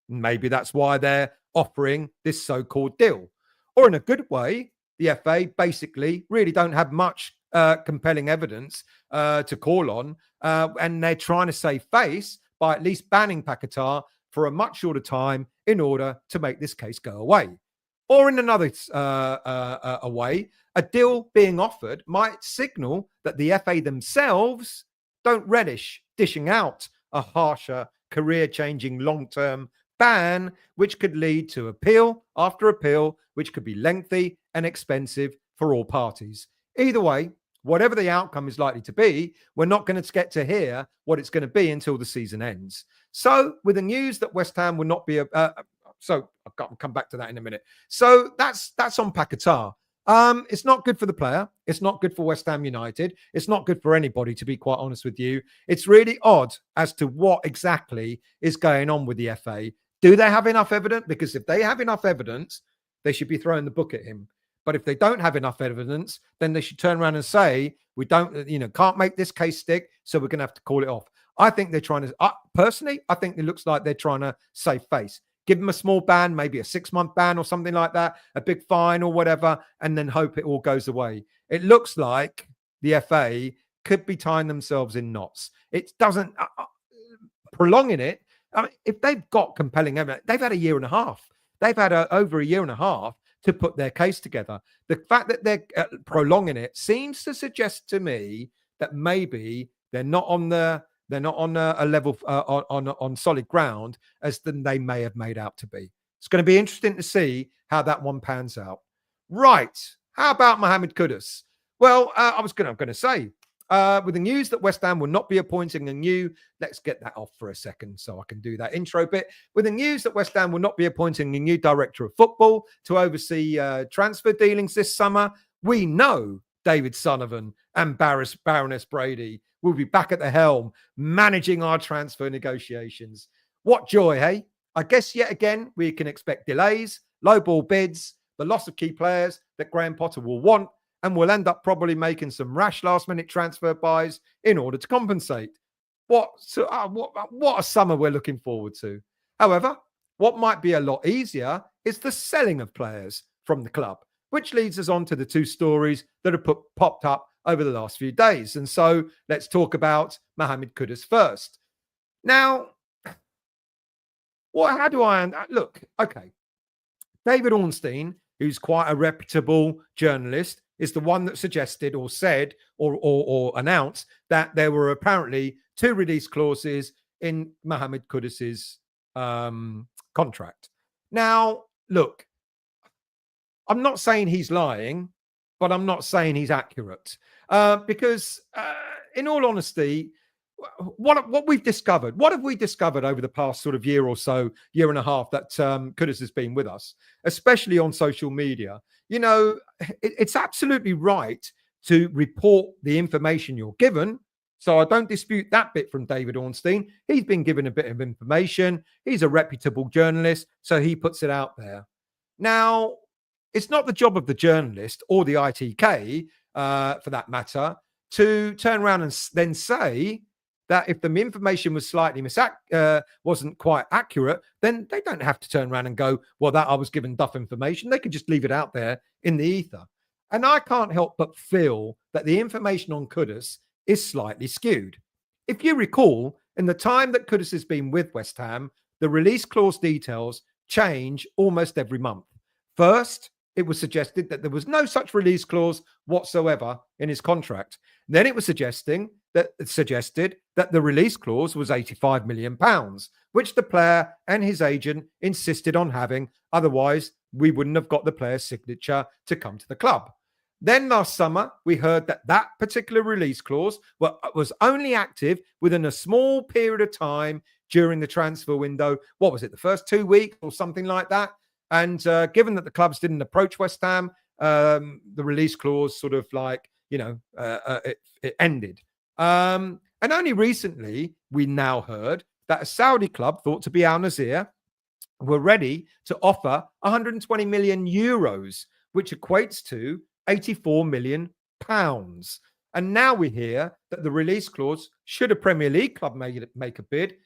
Speaker 1: Maybe that's why they're offering this so-called deal. Or in a good way, the FA basically really don't have much compelling evidence to call on, and they're trying to save face by at least banning Paquetá for a much shorter time in order to make this case go away. Or in another way, a deal being offered might signal that the FA themselves don't relish dishing out a harsher, career-changing long-term ban, which could lead to appeal after appeal, which could be lengthy and expensive for all parties. Either way, whatever the outcome is likely to be, we're not going to get to hear what it's going to be until the season ends. So with the news that West Ham will not be so I'll come back to that in a minute. So that's on Paquetá. It's not good for the player. It's not good for West Ham United. It's not good for anybody, to be quite honest with you. It's really odd as to what exactly is going on with the FA. Do they have enough evidence? Because if they have enough evidence, they should be throwing the book at him. But if they don't have enough evidence, then they should turn around and say, we don't, can't make this case stick, so we're going to have to call it off. I think they're trying to, personally, I think it looks like they're trying to save face. Give them a small ban, maybe a 6-month ban or something like that, a big fine or whatever, and then hope it all goes away. It looks like the FA could be tying themselves in knots. It doesn't, prolonging it. I mean, if they've got compelling evidence, they've had a year and a half. They've had over a year and a half to put their case together. The fact that they're prolonging it seems to suggest to me that maybe they're not on a level on solid ground as than they may have made out to be. It's going to be interesting to see how that one pans out. Right. How about Mohamed Kudus? Well, I'm going to say, with the news that West Ham will not be appointing a new, let's get that off for a second so I can do that intro bit. With the news that West Ham will not be appointing a new director of football to oversee transfer dealings this summer, we know David Sullivan and Baroness Brady will be back at the helm, managing our transfer negotiations. What joy, hey? I guess yet again, we can expect delays, lowball bids, the loss of key players that Graham Potter will want, and we'll end up probably making some rash last-minute transfer buys in order to compensate. What a summer we're looking forward to. However, What might be a lot easier is the selling of players from the club, which leads us on to the two stories that have popped up over the last few days. And so let's talk about Mohamed Kudus first. Now, how do I look? Okay, David Ornstein, who's quite a reputable journalist, is the one that suggested or said or announced that there were apparently 2 release clauses in Mohamed Kudus's contract. Now, look, I'm not saying he's lying, but I'm not saying he's accurate because, in all honesty, what we've discovered, what have we discovered over the past sort of year or so, year and a half that Kudus has been with us, especially on social media? You know, it's absolutely right to report the information you're given. So I don't dispute that bit from David Ornstein. He's been given a bit of information. He's a reputable journalist, so he puts it out there. Now, it's not the job of the journalist or the ITK, for that matter, to turn around and then say that if the information was slightly wasn't quite accurate, then they don't have to turn around and go, well, that I was given duff information. They could just leave it out there in the ether. And I can't help but feel that the information on Kudus is slightly skewed. If you recall, in the time that Kudus has been with West Ham, the release clause details change almost every month. First, it was suggested that there was no such release clause whatsoever in his contract. Then it was suggested that the release clause was £85 million, which the player and his agent insisted on having. Otherwise, we wouldn't have got the player's signature to come to the club. Then last summer, we heard that that particular release clause was only active within a small period of time during the transfer window. What was it, the first 2 weeks or something like that? And given that the clubs didn't approach West Ham, the release clause sort of like, it ended. And only recently, we now heard that a Saudi club thought to be Al Nazir were ready to offer 120 million euros, which equates to 84 million pounds. And now we hear that the release clause, should a Premier League club make a bid,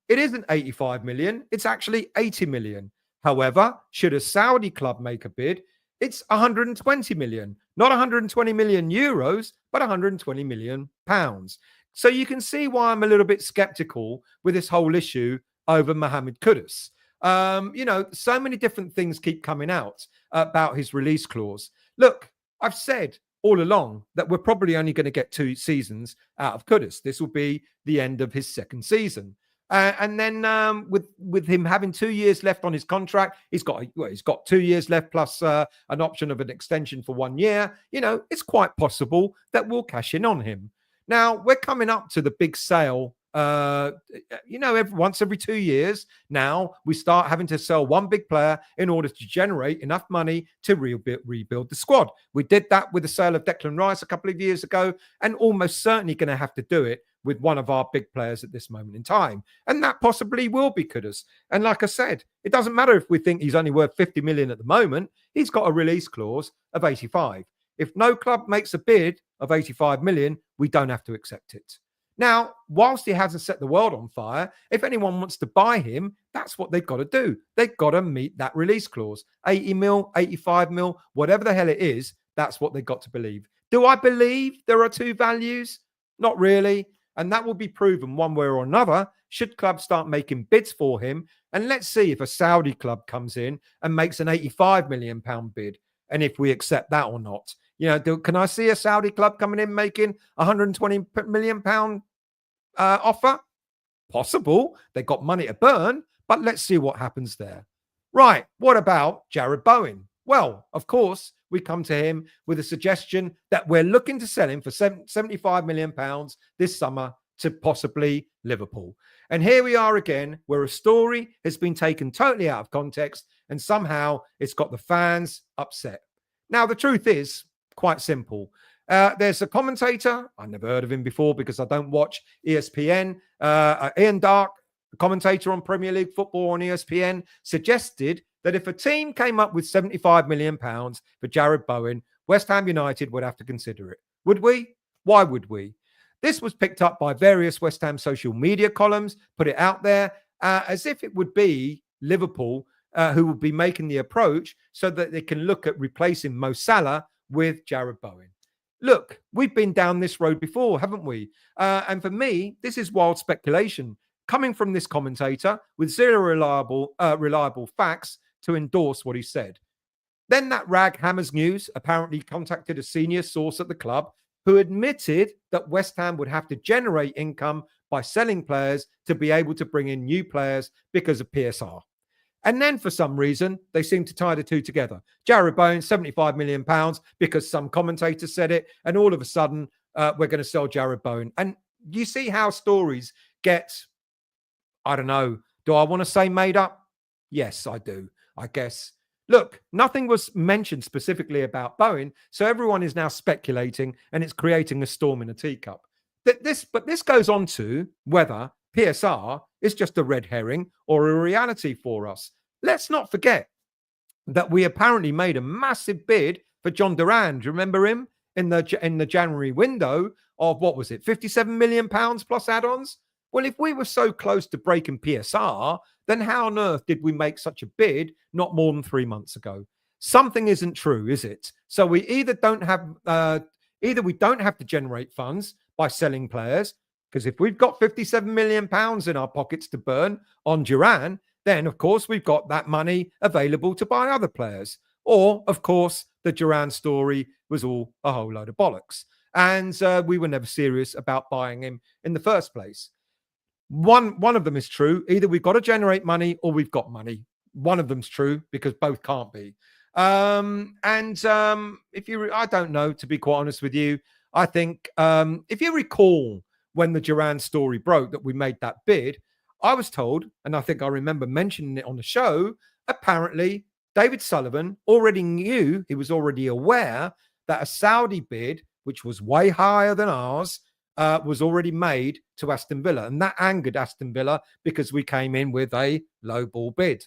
Speaker 1: it isn't 85 million, it's actually 80 million. However, should a Saudi club make a bid, it's 120 million, not 120 million euros, but 120 million pounds. So you can see why I'm a little bit skeptical with this whole issue over Mohamed Kudus. So many different things keep coming out about his release clause. Look, I've said all along that we're probably only going to get 2 seasons out of Kudus. This will be the end of his second season. And then with him having 2 years left on his contract, he's got 2 years left plus an option of an extension for 1 year. It's quite possible that we'll cash in on him. Now, we're coming up to the big sale. Once every 2 years now, we start having to sell one big player in order to generate enough money to rebuild the squad. We did that with the sale of Declan Rice a couple of years ago, and almost certainly going to have to do it with one of our big players at this moment in time. And that possibly will be Kudus. And like I said, it doesn't matter if we think he's only worth 50 million at the moment. He's got a release clause of 85. If no club makes a bid of 85 million, we don't have to accept it. Now, whilst he hasn't set the world on fire, if anyone wants to buy him, that's what they've got to do. They've got to meet that release clause. 80 mil, 85 mil, whatever the hell it is, that's what they've got to believe. Do I believe there are 2 values? Not really. And that will be proven one way or another should clubs start making bids for him. And let's see if a Saudi club comes in and makes an 85 million pound bid, and if we accept that or not. Can I see a Saudi club coming in making 120 million pound offer? Possible. They got money to burn, but let's see what happens there. Right. What about Jarrod Bowen? Well, of course, we come to him with a suggestion that we're looking to sell him for 75 million pounds this summer to possibly Liverpool. And here we are again, where a story has been taken totally out of context and somehow it's got the fans upset. Now, the truth is quite simple. There's a commentator, I never heard of him before because I don't watch ESPN, Ian Dark, the commentator on Premier League football on ESPN, suggested that if a team came up with 75 million pounds for Jarrod Bowen, West Ham United would have to consider it. Would we? Why would we? This was picked up by various West Ham social media columns, put it out there as if it would be Liverpool, who will be making the approach so that they can look at replacing Mo Salah with Jarrod Bowen. Look, we've been down this road before, haven't we? And for me, this is wild speculation coming from this commentator with zero reliable facts to endorse what he said. Then that rag Hammers News apparently contacted a senior source at the club who admitted that West Ham would have to generate income by selling players to be able to bring in new players because of PSR. And then for some reason, they seem to tie the two together. Jarrod Bowen, £75 million because some commentator said it. And all of a sudden, we're going to sell Jarrod Bowen. And you see how stories get, I don't know, do I want to say made up? Yes, I do, I guess. Look, nothing was mentioned specifically about Bowen, so everyone is now speculating, and it's creating a storm in a teacup. But this goes on to whether PSR is just a red herring or a reality for us. Let's not forget that we apparently made a massive bid for John Duran. Do you remember him in the January window of, what was it, £57 million plus add-ons? Well, if we were so close to breaking PSR, then how on earth did we make such a bid not more than 3 months ago? Something isn't true, is it? So we either we don't have to generate funds by selling players, because if we've got £57 million in our pockets to burn on Duran, then of course we've got that money available to buy other players. Or, of course, the Duran story was all a whole load of bollocks, and we were never serious about buying him in the first place. One of them is true. Either we've got to generate money or we've got money. One of them's true because both can't be. If you, I don't know, to be quite honest with you, I think if you recall when the Duran story broke that we made that bid, I was told, and I think I remember mentioning it on the show, apparently David Sullivan already knew, he was already aware that a Saudi bid, which was way higher than ours, was already made to Aston Villa. And that angered Aston Villa because we came in with a low ball bid.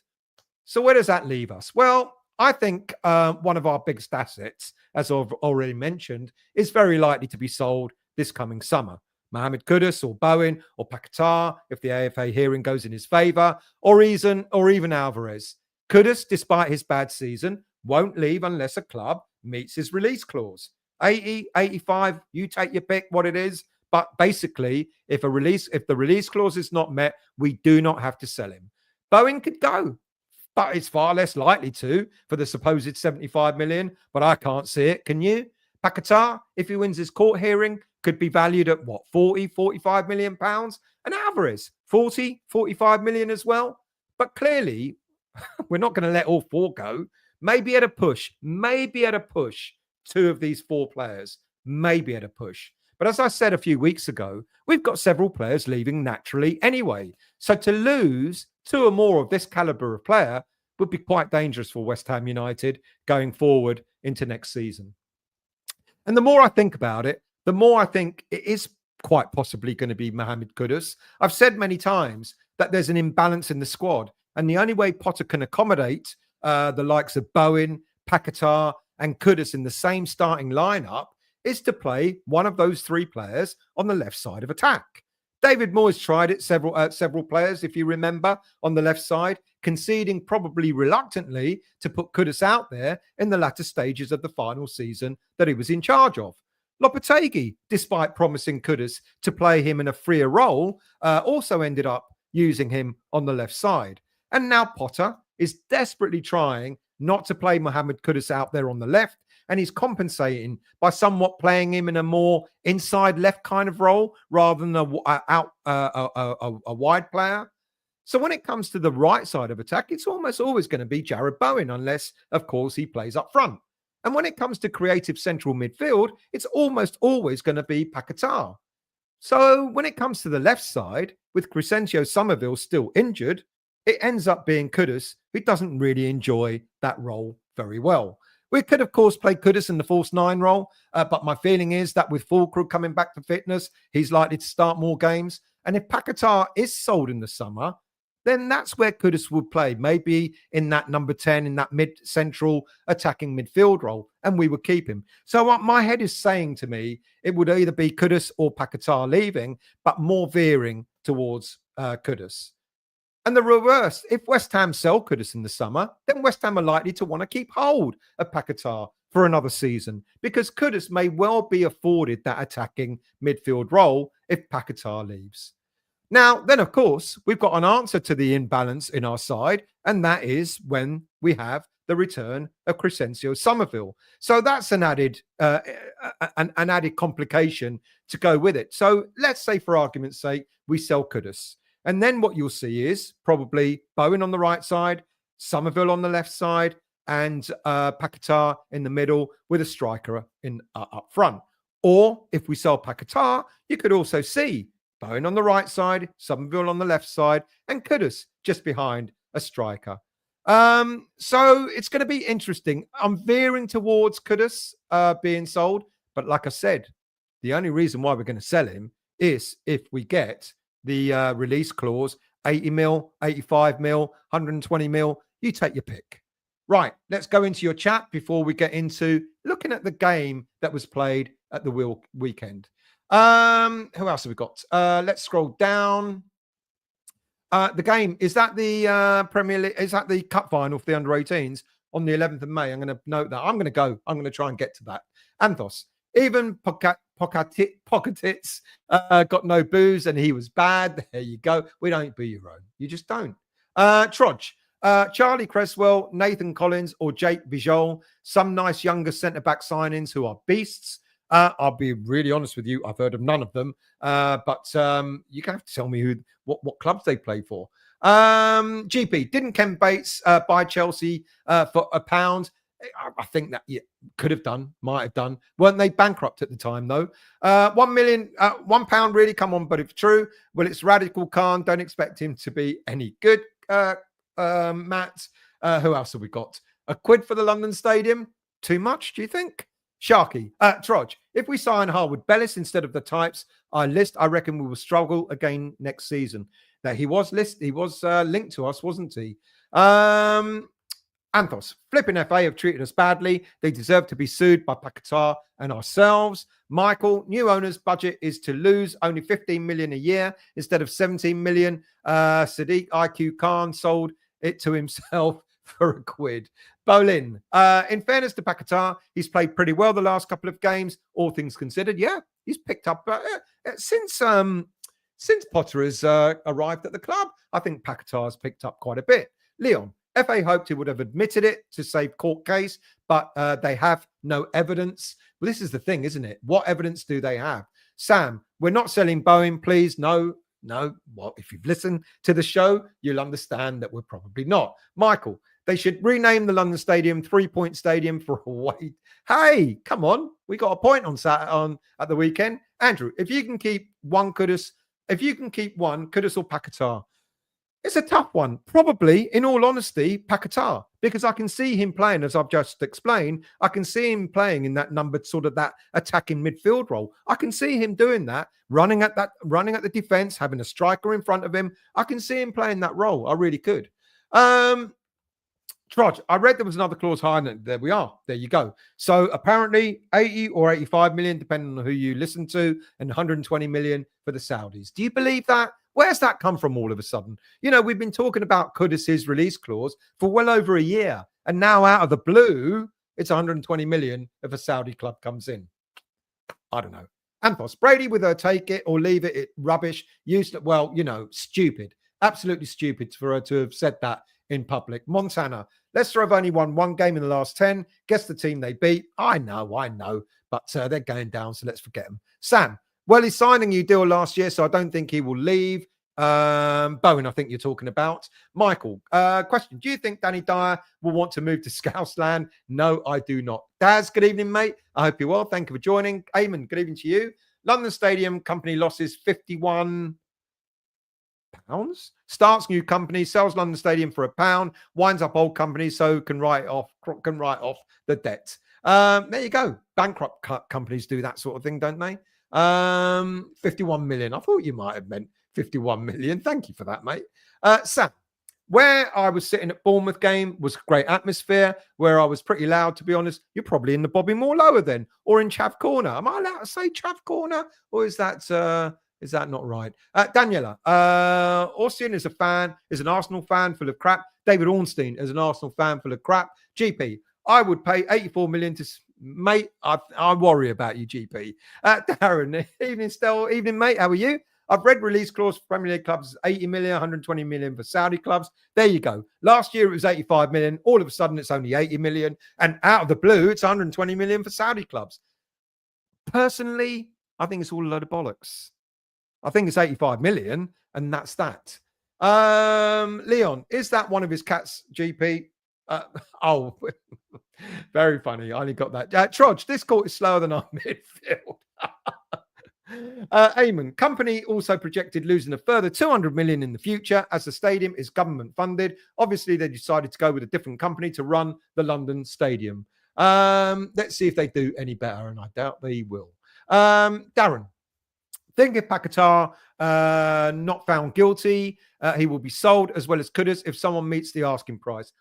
Speaker 1: So where does that leave us? Well, I think one of our biggest assets, as I've already mentioned, is very likely to be sold this coming summer. Mohamed Kudus or Bowen or Paquetá, if the AFA hearing goes in his favour, or even Alvarez. Kudus, despite his bad season, won't leave unless a club meets his release clause. 80, 85, you take your pick what it is. But basically, if the release clause is not met, we do not have to sell him. Bowen could go, but it's far less likely to for the supposed 75 million. But I can't see it. Can you? Paquetá, if he wins his court hearing, could be valued at what, 40, 45 million pounds? And Alvarez, 40, 45 million as well. But clearly, we're not going to let all four go. Maybe at a push, two of these four players, maybe at a push. But as I said a few weeks ago, we've got several players leaving naturally anyway. So to lose two or more of this caliber of player would be quite dangerous for West Ham United going forward into next season. And the more I think about it, the more I think it is quite possibly going to be Mohamed Kudus. I've said many times that there's an imbalance in the squad. And the only way Potter can accommodate the likes of Bowen, Paquetá and Kudus in the same starting lineup is to play one of those three players on the left side of attack. David Moyes tried it several players, if you remember, on the left side, conceding probably reluctantly to put Kudus out there in the latter stages of the final season that he was in charge of. Lopetegui, despite promising Kudus to play him in a freer role, also ended up using him on the left side. And now Potter is desperately trying not to play Mohamed Kudus out there on the left, and he's compensating by somewhat playing him in a more inside left kind of role rather than a wide player. So when it comes to the right side of attack, it's almost always going to be Jarrod Bowen, unless, of course, he plays up front. And when it comes to creative central midfield, it's almost always going to be Paquetá. So when it comes to the left side, with Crescencio Somerville still injured, it ends up being Kudus, who doesn't really enjoy that role very well. We could, of course, play Kudus in the false nine role, but my feeling is that with Fullkrug coming back to fitness, he's likely to start more games. And if Paquetá is sold in the summer, then that's where Kudus would play, maybe in that number 10, in that mid-central attacking midfield role, and we would keep him. So what my head is saying to me, it would either be Kudus or Paquetá leaving, but more veering towards Kudus. And the reverse, if West Ham sell Kudus in the summer, then West Ham are likely to want to keep hold of Paquetá for another season because Kudus may well be afforded that attacking midfield role if Paquetá leaves. Now, then, of course, we've got an answer to the imbalance in our side, and that is when we have the return of Crescencio Somerville. So that's an added complication to go with it. So let's say, for argument's sake, we sell Kudus. And then what you'll see is probably Bowen on the right side, Somerville on the left side, and Paquetá in the middle with a striker in up front. Or if we sell Paquetá, you could also see Bowen on the right side, Somerville on the left side, and Kudus just behind a striker. So it's going to be interesting. I'm veering towards Kudus being sold, but like I said, the only reason why we're going to sell him is if we get the release clause, 80 mil, 85 mil, 120 mil. You take your pick. Right, let's go into your chat before we get into looking at the game that was played at the weekend. Who else have we got? Let's scroll down. The game, is that the Premier League? Is that the cup final for the under-18s on the 11th of May? I'm going to note that. I'm going to go. I'm going to try and get to that. Anthos, even Pocketits got no booze and he was bad. There you go. We don't boo your own. You just don't. Trudge, Charlie Cresswell, Nathan Collins, or Jake Vijol. Some nice younger centre-back signings who are beasts. I'll be really honest with you. I've heard of none of them, but you have to tell me what clubs they play for. GP, didn't Ken Bates buy Chelsea for £1? I think that could have done, might have done. Weren't they bankrupt at the time though? £1 million, £1 really? Come on, but if true, well, it's Radical Khan. Don't expect him to be any good. Matt, who else have we got? £1 for the London Stadium? Too much, do you think? Sharky, Trudge, if we sign Harwood Bellis instead of the types I reckon we will struggle again next season. Now, he was linked to us, wasn't he? Anthos, flipping FA have treated us badly. They deserve to be sued by Paquetá and ourselves. Michael, new owner's budget is to lose only 15 million a year instead of 17 million. Sadiq IQ Khan sold it to himself for £1. Bolin, in fairness to Paquetá, he's played pretty well the last couple of games, all things considered. Yeah, he's picked up since Potter has arrived at the club. I think Paquetá has picked up quite a bit. Leon, FA hoped he would have admitted it to save court case, but they have no evidence. Well, this is the thing, isn't it? What evidence do they have? Sam, we're not selling Bowen, please. No. Well, if you've listened to the show, you'll understand that we're probably not. Michael, they should rename the London Stadium 3 Point Stadium for away. Hey, come on. We got a point on at the weekend. Andrew, if you can keep one Kudus or Paquetá, it's a tough one. Probably, in all honesty, Paquetá, because I can see him playing, as I've just explained. I can see him playing in that numbered sort of that attacking midfield role. I can see him doing that, running at the defense, having a striker in front of him. I can see him playing that role. I really could. Trudge, I read there was another clause higher than there we are. There you go. So apparently 80 or 85 million, depending on who you listen to, and 120 million for the Saudis. Do you believe that? Where's that come from all of a sudden? You know, we've been talking about Kudus's release clause for well over a year. And now out of the blue, it's 120 million if a Saudi club comes in. I don't know. Anthos, Brady with her take it or leave it, rubbish. Useless. Well, you know, stupid. Absolutely stupid for her to have said that in public. Montana, Leicester have only won one game in the last 10. Guess the team they beat. I know. But they're going down, so let's forget them. Sam, well, he's signing you deal last year, so I don't think he will leave. Bowen, I think you're talking about. Michael, question. Do you think Danny Dyer will want to move to Scousland? No, I do not. Daz, good evening, mate. I hope you're well. Thank you for joining. Eamon, good evening to you. London Stadium company losses £51. Starts new company, sells London Stadium for £1, winds up old company, so can write off the debt. There you go. Bankrupt companies do that sort of thing, don't they? 51 million. I thought you might have meant 51 million. Thank you for that, mate. Sam, where I was sitting at Bournemouth game was great atmosphere, where I was pretty loud, to be honest. You're probably in the Bobby Moore lower then, or in Chav Corner. Am I allowed to say Chav Corner? Or is that Is that not right? Daniela, Austin is an Arsenal fan full of crap. David Ornstein is an Arsenal fan full of crap. GP, I would pay 84 million to mate. I worry about you, GP. Darren, evening still, evening, mate. How are you? I've read release clause for Premier League clubs 80 million, 120 million for Saudi clubs. There you go. Last year it was 85 million. All of a sudden it's only 80 million. And out of the blue, it's 120 million for Saudi clubs. Personally, I think it's all a load of bollocks. I think it's 85 million and that's that. Leon, is that one of his cats, GP? Oh, very funny. I only got that. Trodge, this court is slower than our midfield. Eamon, company also projected losing a further 200 million in the future as the stadium is government funded. Obviously, they decided to go with a different company to run the London stadium. Let's see if they do any better, and I doubt they will. Darren, think if Paquetá not found guilty, he will be sold as well as Kudus if someone meets the asking price.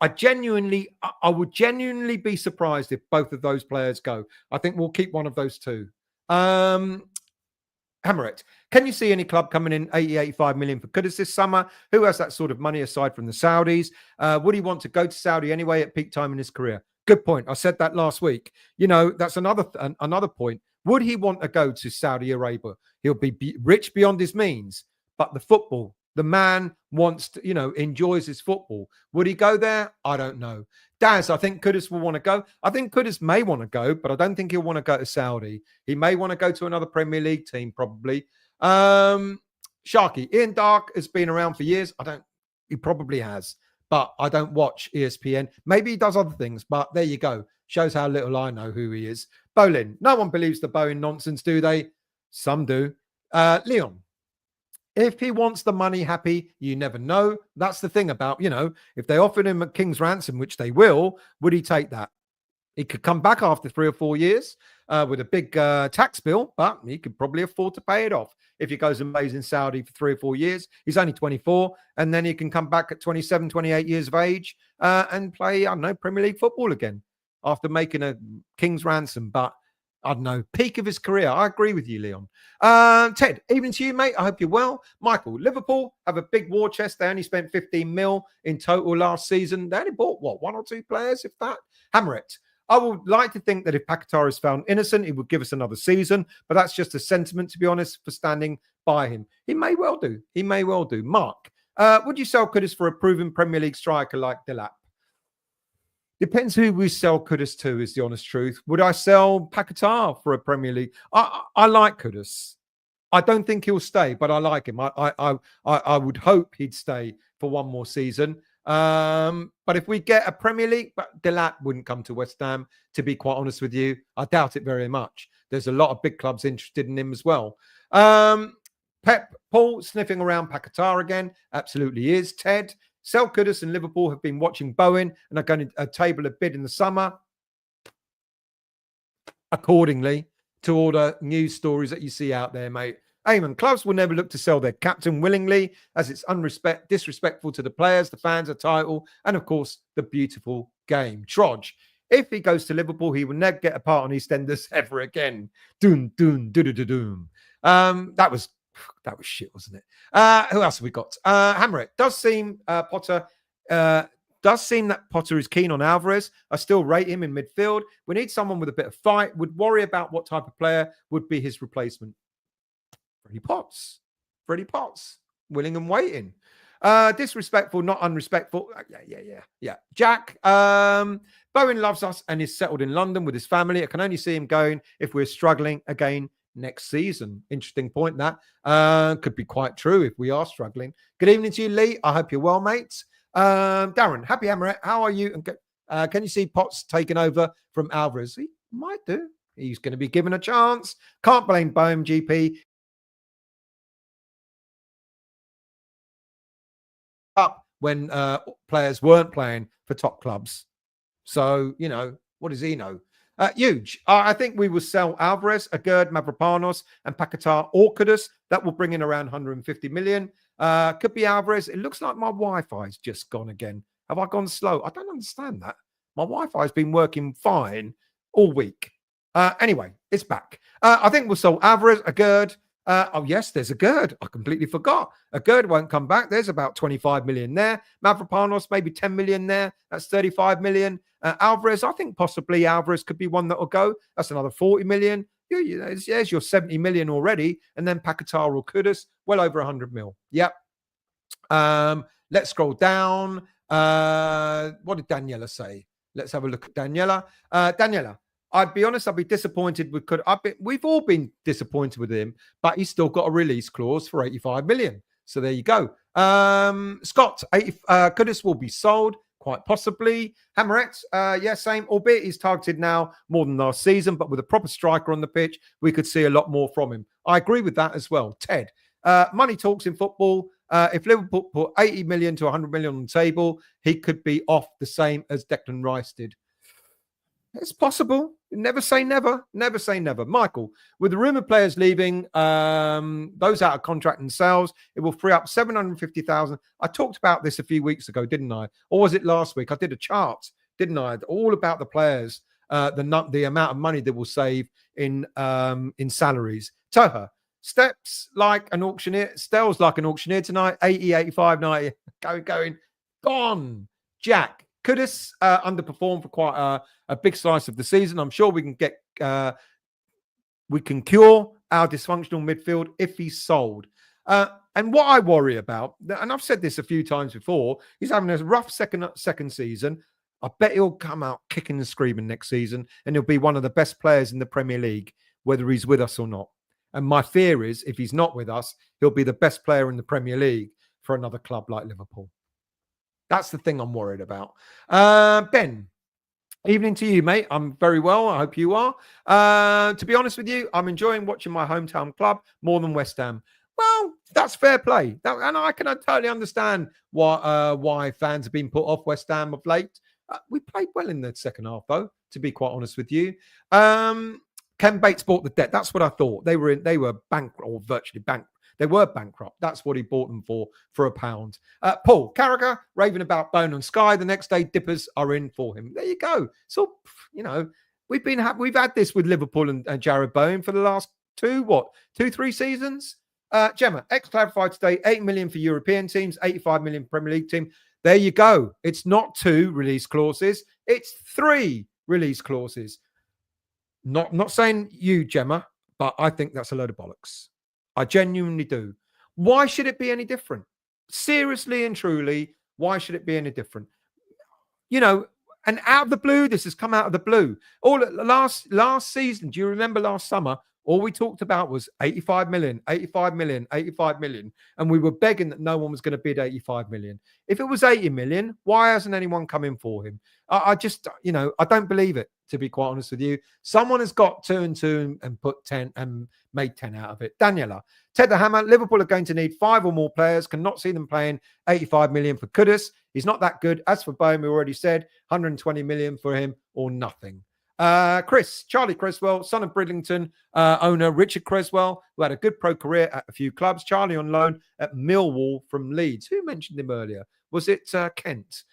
Speaker 1: I would genuinely be surprised if both of those players go. I think we'll keep one of those two. Hammerit, can you see any club coming in 80, 85 million for Kudus this summer? Who has that sort of money aside from the Saudis? Would he want to go to Saudi anyway at peak time in his career? Good point. I said that last week. You know, that's another point. Would he want to go to Saudi Arabia? He'll be rich beyond his means, but the football, the man wants to, enjoys his football. Would he go there? I don't know. Daz, I think Kudus will want to go. I think Kudus may want to go, but I don't think he'll want to go to Saudi. He may want to go to another Premier League team, probably. Sharky, Ian Dark has been around for years. He probably has, but I don't watch ESPN. Maybe he does other things, but there you go. Shows how little I know who he is. Bolin, no one believes the Bowen nonsense, do they? Some do. Leon, if he wants the money happy, you never know. That's the thing about, if they offered him a king's ransom, which they will, would he take that? He could come back after 3 or 4 years with a big tax bill, but he could probably afford to pay it off. If he goes and plays in Saudi for 3 or 4 years, he's only 24, and then he can come back at 27, 28 years of age and play, Premier League football again after making a king's ransom. But I don't know, peak of his career. I agree with you, Leon. Ted, evening to you, mate. I hope you're well. Michael, Liverpool have a big war chest. They only spent 15 mil in total last season. They only bought, 1 or 2 players, if that? Hammerit, I would like to think that if Paquetá is found innocent, he would give us another season, but that's just a sentiment, to be honest, for standing by him. He may well do. He may well do. Mark, would you sell Kudus for a proven Premier League striker like Delap? Depends who we sell Kudus to, is the honest truth. Would I sell Paquetá for a Premier League? I like Kudus. I don't think he'll stay, but I like him. I would hope he'd stay for 1 more season. But if we get a Premier League, but Delap wouldn't come to West Ham, to be quite honest with you. I doubt it very much. There's a lot of big clubs interested in him as well. Pep Paul sniffing around Paquetá again. Absolutely is. Ted, sell Kudus and Liverpool have been watching Bowen and are going to table a bid in the summer accordingly to all the news stories that you see out there, mate. Eamon, clubs will never look to sell their captain willingly as it's disrespectful to the players, the fans, the title, and of course, the beautiful game. Trodge, if he goes to Liverpool, he will never get a part on EastEnders ever again. Doom, doom, doom. That was shit, wasn't it? Who else have we got? Hammer, it does seem Potter that Potter is keen on Alvarez. I still rate him in midfield. We need someone with a bit of fight. Would worry about what type of player would be his replacement. Freddie Potts. Willing and waiting. Disrespectful, not unrespectful. Yeah. Jack, Bowen loves us and is settled in London with his family. I can only see him going if we're struggling again next season. Interesting point that. Could be quite true if we are struggling. Good evening to you, Lee. I hope you're well, mates. Darren, happy Hammerette. How are you? And can you see Potts taking over from Alvarez? He might do. He's going to be given a chance. Can't blame Bowen, GP. Up when players weren't playing for top clubs. So, what does he know? Huge. I think we will sell Alvarez, Agurd, Mavropanos, and Paquetá or Kudus. That will bring in around 150 million. Could be Alvarez. It looks like my Wi-Fi's just gone again. Have I gone slow? I don't understand that. My Wi-Fi's been working fine all week. Anyway, it's back. I think we'll sell Alvarez, Agurd, Oh, yes, there's a Gerd. I completely forgot. A Gerd won't come back. There's about 25 million there. Mavropanos, maybe 10 million there. That's 35 million. Alvarez, I think possibly Alvarez could be one that will go. That's another 40 million. There's your 70 million already. And then Paquetá or Kudus, well over 100 mil. Yep. Let's scroll down. What did Daniela say? Let's have a look at Daniela. Daniela, I'd be honest, I'd be disappointed with we've all been disappointed with him, but he's still got a release clause for 85 million. So there you go. Scott, Kudus will be sold, quite possibly. Hammerette, yeah, same, albeit he's targeted now more than last season, but with a proper striker on the pitch, we could see a lot more from him. I agree with that as well. Ted, money talks in football. If Liverpool put 80 million to 100 million on the table, he could be off the same as Declan Rice did. It's possible. Never say never. Never say never. Michael, with the rumoured players leaving, those out of contract and sales, it will free up 750,000. I talked about this a few weeks ago, didn't I? Or was it last week? I did a chart, didn't I? All about the players, the amount of money they will save in salaries. Toha, Steps like an auctioneer. Stell's like an auctioneer tonight. 80, 85, 90. Going. Gone. Jack. Kudus underperformed for quite a big slice of the season. I'm sure we can cure our dysfunctional midfield if he's sold. And what I worry about, and I've said this a few times before, he's having a rough second season. I bet he'll come out kicking and screaming next season, and he'll be one of the best players in the Premier League, whether he's with us or not. And my fear is, if he's not with us, he'll be the best player in the Premier League for another club like Liverpool. That's the thing I'm worried about. Ben, evening to you, mate. I'm very well. I hope you are. To be honest with you, I'm enjoying watching my hometown club more than West Ham. Well, that's fair play. And I can totally understand why fans have been put off West Ham of late. We played well in the second half, though, to be quite honest with you. Ken Bates bought the debt. That's what I thought. They were bankrupt, or virtually bankrupt. They were bankrupt. That's what he bought them for £1. Paul Carragher raving about Bowen and Sky. The next day, dippers are in for him. There you go. So, we've had this with Liverpool and Jarrod Bowen for the last 3 seasons. Gemma, clarified today, 8 million for European teams, 85 million Premier League team. There you go. It's not 2 release clauses. It's 3 release clauses. Not saying you, Gemma, but I think that's a load of bollocks. I genuinely do. Why should it be any different? Seriously and truly, why should it be any different? And out of the blue, this has come out of the blue. All last season, do you remember last summer? All we talked about was 85 million, 85 million, 85 million. And we were begging that no one was going to bid 85 million. If it was 80 million, why hasn't anyone come in for him? I just, I don't believe it, to be quite honest with you. Someone has got 2 and 2 and put 10 and made 10 out of it. Daniela, Ted the Hammer, Liverpool are going to need 5 or more players. Cannot see them paying 85 million for Kudus. He's not that good. As for Bowen, we already said 120 million for him or nothing. Charlie Creswell, son of Bridlington owner Richard Creswell, who had a good pro career at a few clubs. Charlie on loan at Millwall from Leeds. Who mentioned him earlier? Was it Kent?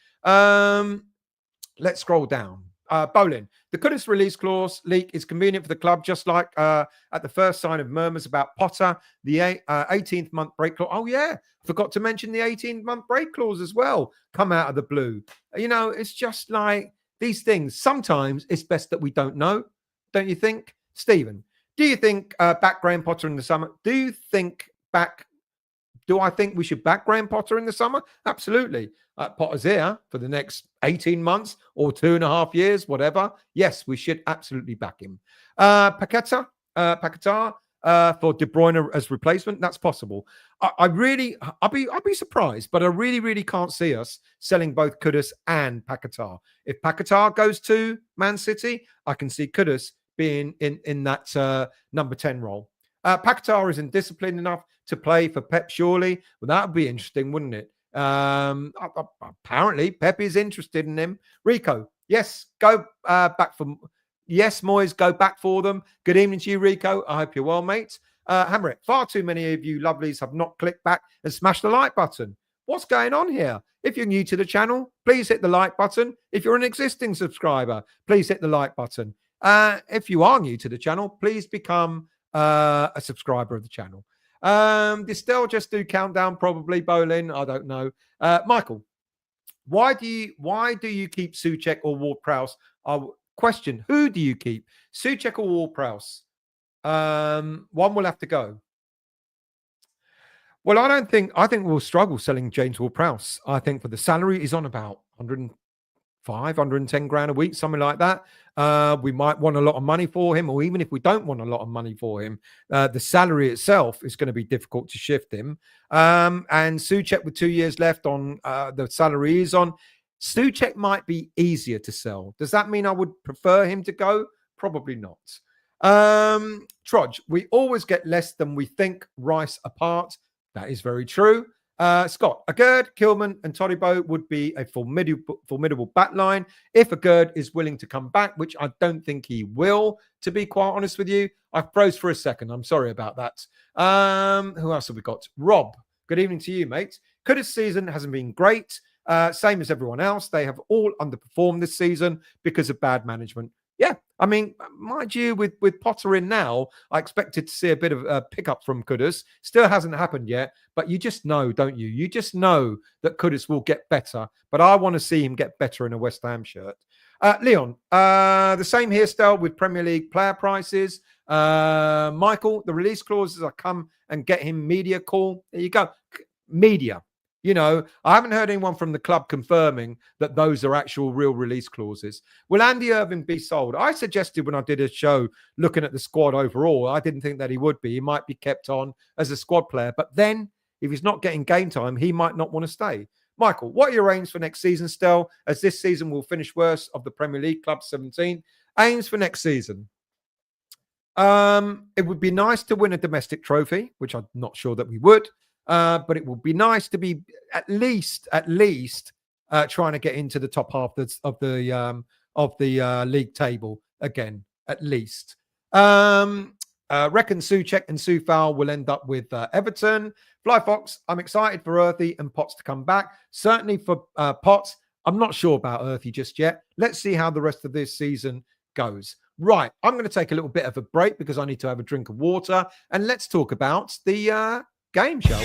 Speaker 1: Let's scroll down. Bolin, the Kudus release clause leak is convenient for the club, just like at the first sign of murmurs about Potter, the 18th month break clause. Oh, yeah. Forgot to mention the 18-month break clause as well. Come out of the blue. It's just like these things. Sometimes it's best that we don't know. Don't you think? Stephen, do you think back Graham Potter in the summer? Do I think we should back Graham Potter in the summer? Absolutely. Potter's here for the next 18 months or 2.5 years, whatever. Yes, we should absolutely back him. Paquetá for De Bruyne as replacement. That's possible. I'll be surprised, but I really, really can't see us selling both Kudus and Paquetá. If Paquetá goes to Man City, I can see Kudus being in that number 10 role. Paquetá isn't disciplined enough to play for Pep, surely. Well, that would be interesting, wouldn't it? Apparently, Pep is interested in him. Rico, yes, go back for... Yes, Moyes, go back for them. Good evening to you, Rico. I hope you're well, mate. Hammer it. Far too many of you lovelies have not clicked back and smashed the like button. What's going on here? If you're new to the channel, please hit the like button. If you're an existing subscriber, please hit the like button. If you are new to the channel, please become a subscriber of the channel. Did Stell just do countdown? Probably. Bolin, I don't know. Michael, why do you keep Souček or Ward-Prowse? Question: who do you keep, Souček or Ward-Prowse? One will have to go. Well, I think we'll struggle selling James Ward-Prowse. I think for the salary he's on about 105, 110 grand a week, something like that. We might want a lot of money for him, or even if we don't want a lot of money for him, the salary itself is going to be difficult to shift him. And Souček with 2 years left on the salary he's on, Souček might be easier to sell. Does that mean I would prefer him to go? Probably not. Trudge, we always get less than we think. Rice apart. That is very true. Scott, Agerd, Kilman, and Todibo would be a formidable backline if Agerd is willing to come back, which I don't think he will, to be quite honest with you. I froze for a second. I'm sorry about that. Who else have we got? Rob, good evening to you, mate. Kudus' season hasn't been great. Same as everyone else. They have all underperformed this season because of bad management. Yeah, I mean, mind you, with Potter in now, I expected to see a bit of a pickup from Kudus. Still hasn't happened yet, but you just know, don't you? You just know that Kudus will get better, but I want to see him get better in a West Ham shirt. Leon, the same hairstyle with Premier League player prices. Michael, the release clauses are come and get him media call. There you go. Media. You know, I haven't heard anyone from the club confirming that those are actual real release clauses. Will Andy Irving be sold? I suggested when I did a show looking at the squad overall, I didn't think that he would be. He might be kept on as a squad player. But then if he's not getting game time, he might not want to stay. Michael, what are your aims for next season, Stel? As this season will finish worst of the Premier League club, 17. Aims for next season. It would be nice to win a domestic trophy, which I'm not sure that we would. But it would be nice to be at least trying to get into the top half of the league table again, at least. Reckon Souček and Soufal will end up with Everton. Fly Fox, I'm excited for Earthy and Potts to come back. Certainly for Potts, I'm not sure about Earthy just yet. Let's see how the rest of this season goes. Right, I'm going to take a little bit of a break because I need to have a drink of water, and let's talk about the game show.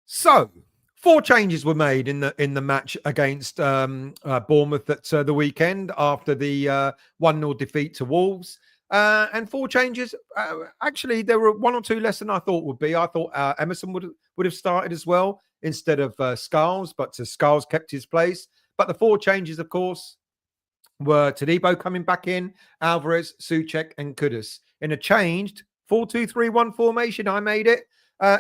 Speaker 1: So, 4 changes were made in the match against Bournemouth at the weekend after the 1-0 defeat to Wolves. And 4 changes. Actually, there were 1 or 2 less than I thought would be. I thought Emerson would have started as well instead of Scarles, but Scarles kept his place. But the 4 changes, of course, were Todibo coming back in, Alvarez, Souček, and Kudus in a changed 4-2-3-1 formation. I made it.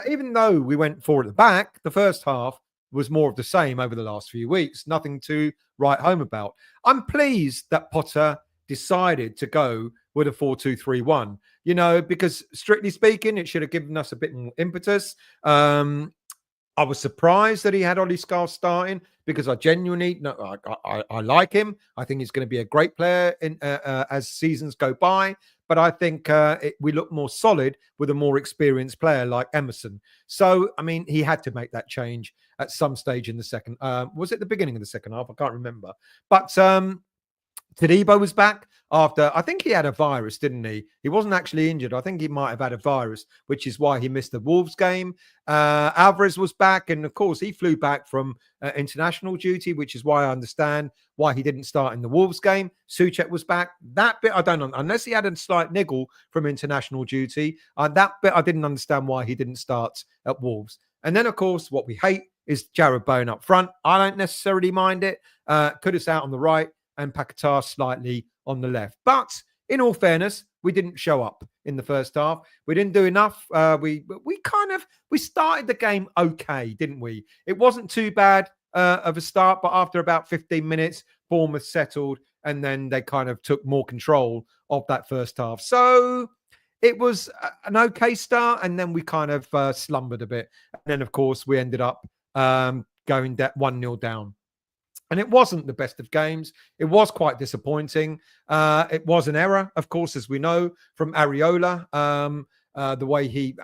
Speaker 1: Even though we went 4 at the back, the first half was more of the same over the last few weeks. Nothing to write home about. I'm pleased that Potter decided to go with a 4-2-3-1, you know, because strictly speaking, it should have given us a bit more impetus. I was surprised that he had Ollie Scarles starting because I genuinely, I like him. I think he's going to be a great player as seasons go by. But I think we look more solid with a more experienced player like Emerson. So, I mean, he had to make that change at some stage in the second. Was it the beginning of the second half? I can't remember. But Todibo was back after, I think he had a virus, didn't he? He wasn't actually injured. I think he might have had a virus, which is why he missed the Wolves game. Alvarez was back. And of course, he flew back from international duty, which is why I understand why he didn't start in the Wolves game. Souček was back. That bit I don't know, unless he had a slight niggle from international duty. That bit I didn't understand why he didn't start at Wolves. And then, of course, what we hate is Jarrod Bowen up front. I don't necessarily mind it. Kudus out on the right and Paquetá slightly on the left. But in all fairness, we didn't show up in the first half. We didn't do enough. We started the game okay, didn't we? It wasn't too bad of a start, but after about 15 minutes, Bournemouth settled and then they kind of took more control of that first half. So it was an okay start, and then we kind of slumbered a bit. And then, of course, we ended up going 1-0 down. And it wasn't the best of games. It was quite disappointing. It was an error, of course, as we know, from Areola. The way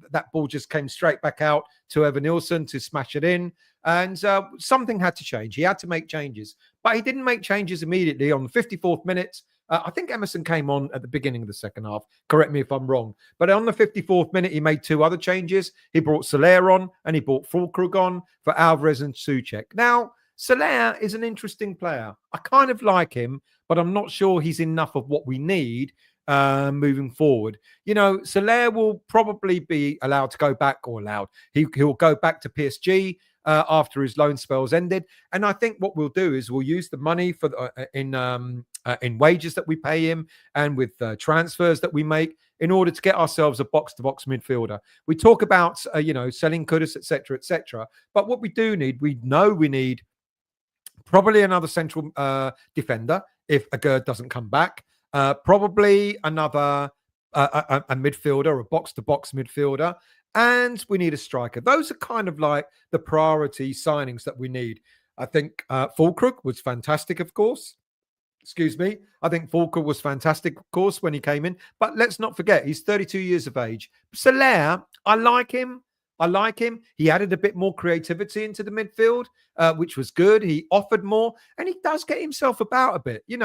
Speaker 1: that ball just came straight back out to Evan Nilsson to smash it in. And something had to change. He had to make changes. But he didn't make changes immediately on the 54th minute. I think Emerson came on at the beginning of the second half. Correct me if I'm wrong. But on the 54th minute, he made two other changes. He brought Soler on and he brought Fullkrug on for Alvarez and Souček. Now, Soler is an interesting player. I kind of like him, but I'm not sure he's enough of what we need moving forward. You know, Soler will probably be allowed to go back, or allowed. He'll go back to PSG after his loan spells ended. And I think what we'll do is we'll use the money for in wages that we pay him and with transfers that we make in order to get ourselves a box-to-box midfielder. We talk about, selling Kudus, etc., etc. But what we do need, we know we need probably another central defender if Agüero doesn't come back. Probably another a midfielder, a box-to-box midfielder. And we need a striker. Those are kind of like the priority signings that we need. I think Fullkrug was fantastic, of course. Excuse me. I think Fullkrug was fantastic, of course, when he came in. But let's not forget, he's 32 years of age. Soler, I like him. He added a bit more creativity into the midfield, which was good. He offered more, and he does get himself about a bit. He's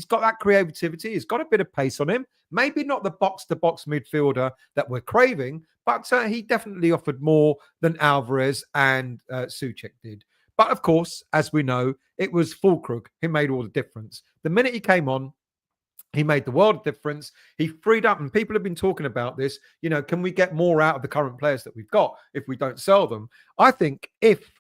Speaker 1: got that creativity. He's got a bit of pace on him. Maybe not the box-to-box midfielder that we're craving, but he definitely offered more than Alvarez and Souček did. But of course, as we know, it was Fullkrug who made all the difference. The minute he came on, he made the world of difference. He freed up, and people have been talking about this. Can we get more out of the current players that we've got if we don't sell them? I think if,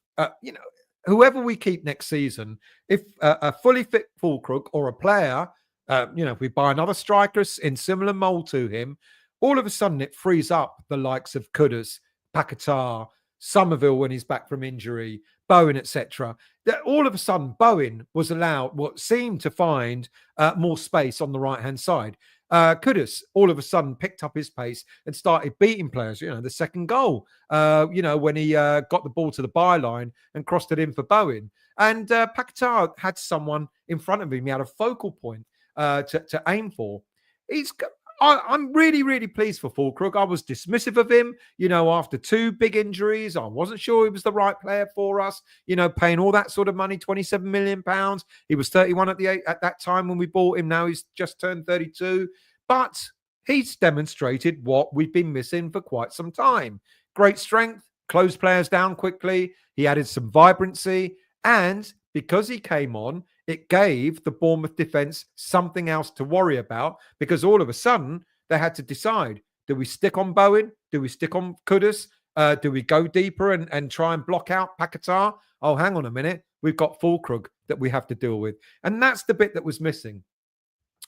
Speaker 1: whoever we keep next season, if a fully fit Fullkrug or a player, if we buy another striker in similar mold to him, all of a sudden it frees up the likes of Kudus, Paquetá, Somerville when he's back from injury, Bowen, etc. That all of a sudden Bowen was allowed what seemed to find more space on the right-hand side. Kudus all of a sudden picked up his pace and started beating players. The second goal, when he got the ball to the byline and crossed it in for Bowen. And Paquetá had someone in front of him. He had a focal point to aim for. I'm really, really pleased for Fullkrug. I was dismissive of him, after two big injuries. I wasn't sure he was the right player for us, paying all that sort of money, £27 million. He was 31 at that time when we bought him. Now he's just turned 32. But he's demonstrated what we've been missing for quite some time. Great strength, closed players down quickly. He added some vibrancy. And because he came on, it gave the Bournemouth defence something else to worry about, because all of a sudden they had to decide, do we stick on Bowen? Do we stick on Kudus? Do we go deeper and try and block out Paquetá? Oh, hang on a minute. We've got Fullkrug that we have to deal with. And that's the bit that was missing.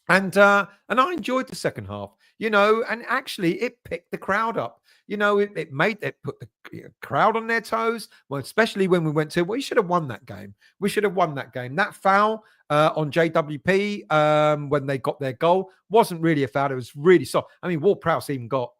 Speaker 1: And I enjoyed the second half, and actually it picked the crowd up. It put the crowd on their toes. Well, especially when we went to, we should have won that game. That foul on JWP when they got their goal wasn't really a foul. It was really soft. I mean, Ward-Prowse even got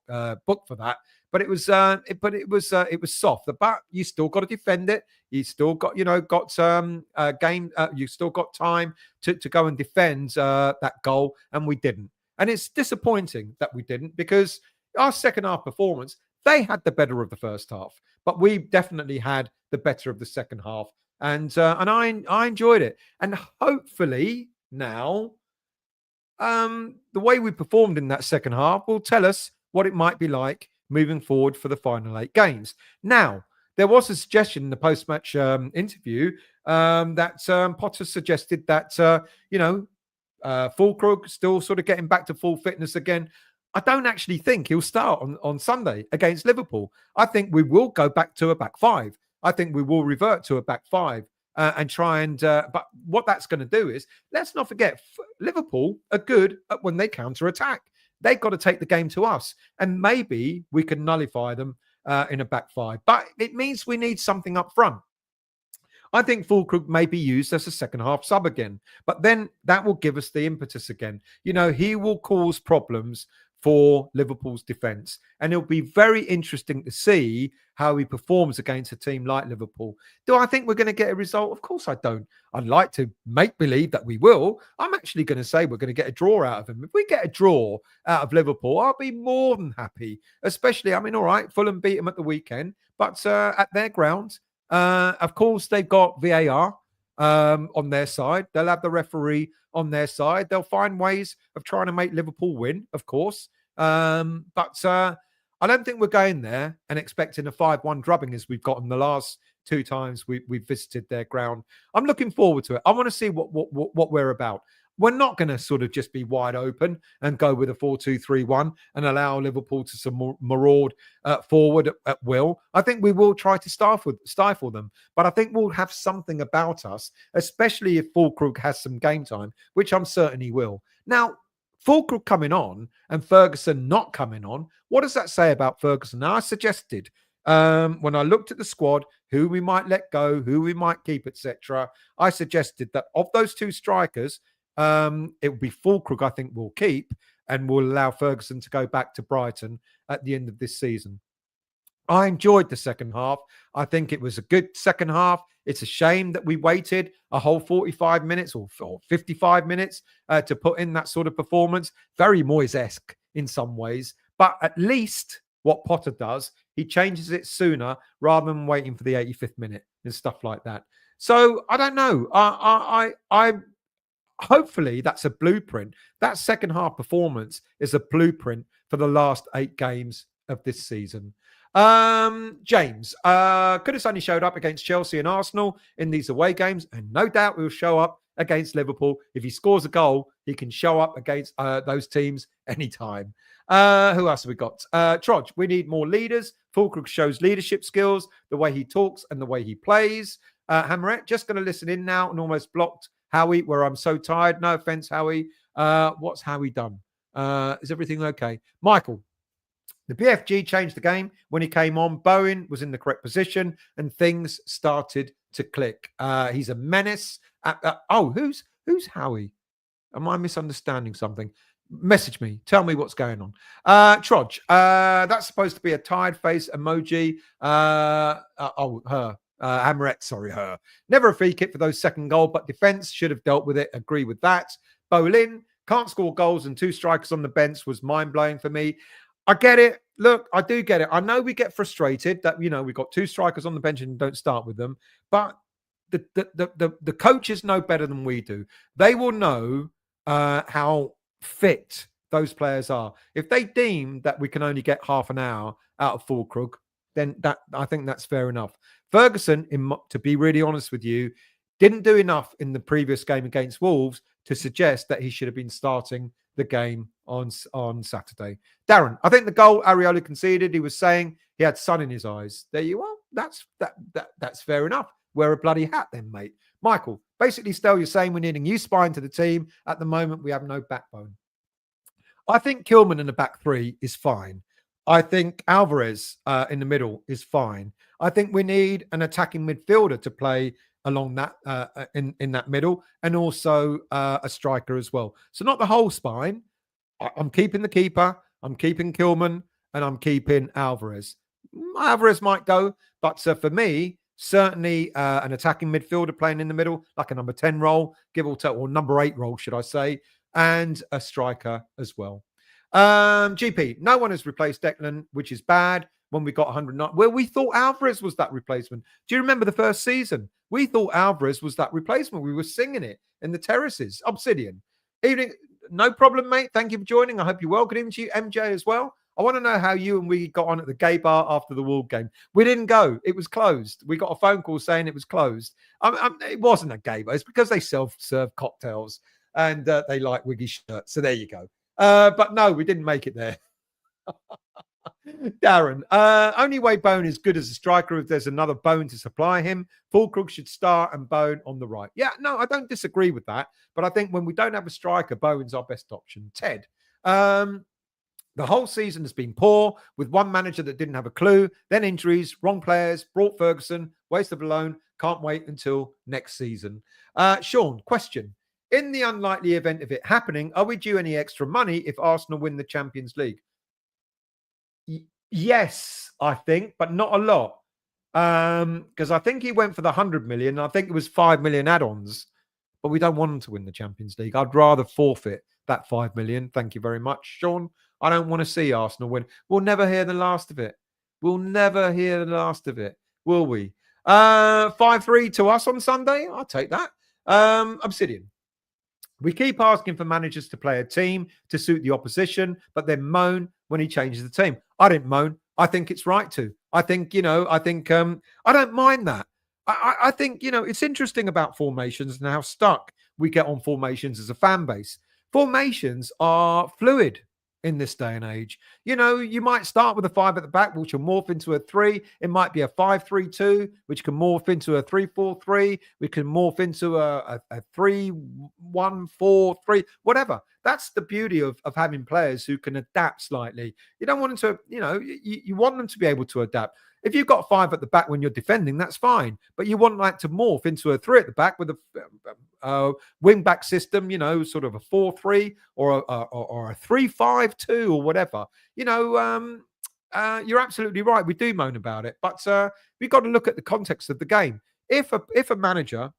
Speaker 1: booked for that. But it was soft. But you still got to defend it. You still got game. You still got time to go and defend that goal, and we didn't. And it's disappointing that we didn't, because our second half performance, they had the better of the first half, but we definitely had the better of the second half, and I enjoyed it. And hopefully now, the way we performed in that second half will tell us what it might be like moving forward for the final 8 games. Now, there was a suggestion in the post-match interview that Potter suggested that, Fullkrug still sort of getting back to full fitness again. I don't actually think he'll start on Sunday against Liverpool. I think we will go back to a back 5. I think we will revert to a back 5 and try and... but what that's going to do is, let's not forget, Liverpool are good at when they counter-attack. They've got to take the game to us, and maybe we can nullify them in a back 5. But it means we need something up front. I think Fullkrug may be used as a second half sub again, but then that will give us the impetus again. He will cause problems for Liverpool's defence. And it'll be very interesting to see how he performs against a team like Liverpool. Do I think we're going to get a result? Of course I don't. I'd like to make believe that we will. I'm actually going to say we're going to get a draw out of him. If we get a draw out of Liverpool, I'll be more than happy. Especially, I mean, all right, Fulham beat him at the weekend, but at their ground, of course, they've got VAR on their side. They'll have the referee on their side. They'll find ways of trying to make Liverpool win, of course. But I don't think we're going there and expecting a 5-1 drubbing as we've gotten the last 2 times we've visited their ground. I'm looking forward to it. I want to see what we're about. We're not going to sort of just be wide open and go with a 4-2-3-1 and allow Liverpool to maraud forward at will. I think we will try to stifle them, but I think we'll have something about us, especially if Fullkrug has some game time, which I'm certain he will. Now, Fullkrug coming on and Ferguson not coming on, what does that say about Ferguson? Now, I suggested when I looked at the squad, who we might let go, who we might keep, etc. I suggested that of those 2 strikers, it will be Fullkrug, I think, we'll keep, and we'll allow Ferguson to go back to Brighton at the end of this season. I enjoyed the second half. I think it was a good second half. It's a shame that we waited a whole 45 minutes or 55 minutes to put in that sort of performance. Very Moyes-esque in some ways, but at least what Potter does, he changes it sooner rather than waiting for the 85th minute and stuff like that. So I don't know. I hopefully that's a blueprint. That second half performance is a blueprint for the last 8 games of this season. James, Kudus only showed up against Chelsea and Arsenal in these away games, and no doubt he'll show up against Liverpool. If he scores a goal, he can show up against those teams anytime. Who else have we got? Trodge, we need more leaders. Fullkrug shows leadership skills, the way he talks and the way he plays. Hammerette, just going to listen in now and almost blocked Howie, where I'm so tired. No offense, Howie. What's Howie done? Is everything okay? Michael, the BFG changed the game when he came on. Bowen was in the correct position and things started to click. He's a menace. Who's Howie? Am I misunderstanding something? Message me. Tell me what's going on. Trodge, that's supposed to be a tired face emoji. Her. Hammerette, sorry, her. Never a free kick for those second goal, but defence should have dealt with it. Agree with that. Bolin, can't score goals and 2 strikers on the bench was mind-blowing for me. I get it. Look, I do get it. I know we get frustrated that, we've got 2 strikers on the bench and don't start with them, but the coaches know better than we do. They will know how fit those players are. If they deem that we can only get half an hour out of Fullkrug, then I think that's fair enough. Ferguson, to be really honest with you, didn't do enough in the previous game against Wolves to suggest that he should have been starting the game on Saturday. Darren, I think the goal Areola conceded, he was saying he had sun in his eyes. There you are. That's fair enough. Wear a bloody hat then, mate. Michael, basically, Stel, you're saying we need a new spine to the team. At the moment, we have no backbone. I think Kilman in the back 3 is fine. I think Alvarez in the middle is fine. I think we need an attacking midfielder to play along that in that middle, and also a striker as well. So not the whole spine. I'm keeping the keeper. I'm keeping Kilman, and I'm keeping Alvarez. Alvarez might go, but for me, certainly an attacking midfielder playing in the middle, like a number 10 role, give or take, or number 8 role, should I say, and a striker as well. GP, no one has replaced Declan, which is bad when we got 109. Well, we thought Alvarez was that replacement. Do you remember the first season? We thought Alvarez was that replacement. We were singing it in the terraces. Obsidian. Evening, no problem, mate. Thank you for joining. I hope you're well. Good evening to you, MJ, as well. I want to know how you and we got on at the gay bar after the Wolves game. We didn't go. It was closed. We got a phone call saying it was closed. It wasn't a gay bar. It's because they self-serve cocktails and they like wiggy shirts. So there you go. But no, we didn't make it there. Darren, only way Bowen is good as a striker if there's another Bowen to supply him. Fullkrug should start and Bowen on the right. Yeah, no, I don't disagree with that. But I think when we don't have a striker, Bowen's our best option. Ted, the whole season has been poor with one manager that didn't have a clue, then injuries, wrong players, brought Ferguson, waste of a loan, can't wait until next season. Sean, question. In the unlikely event of it happening, are we due any extra money if Arsenal win the Champions League? Yes, I think, but not a lot. Because I think he went for the 100 million. I think it was 5 million add-ons, but we don't want him to win the Champions League. I'd rather forfeit that 5 million. Thank you very much, Sean. I don't want to see Arsenal win. We'll never hear the last of it. We'll never hear the last of it, will we? 5-3 to us on Sunday. I'll take that. Obsidian. We keep asking for managers to play a team to suit the opposition, but then moan when he changes the team. I didn't moan. I think it's right to. I think, I don't mind that. I think, it's interesting about formations and how stuck we get on formations as a fan base. Formations are fluid in this day and age. You might start with a 5 at the back, which will morph into a 3. It might be a 5-3-2, which can morph into a 3-4-3. We can morph into a 3-1-4-3, whatever. That's the beauty of having players who can adapt slightly. You don't want them to, you want them to be able to adapt. If you've got 5 at the back when you're defending, that's fine. But you want to morph into a 3 at the back with a wing back system, sort of a 4-3 or a 3-5-2 or whatever. You're absolutely right. We do moan about it, but we've got to look at the context of the game. If a manager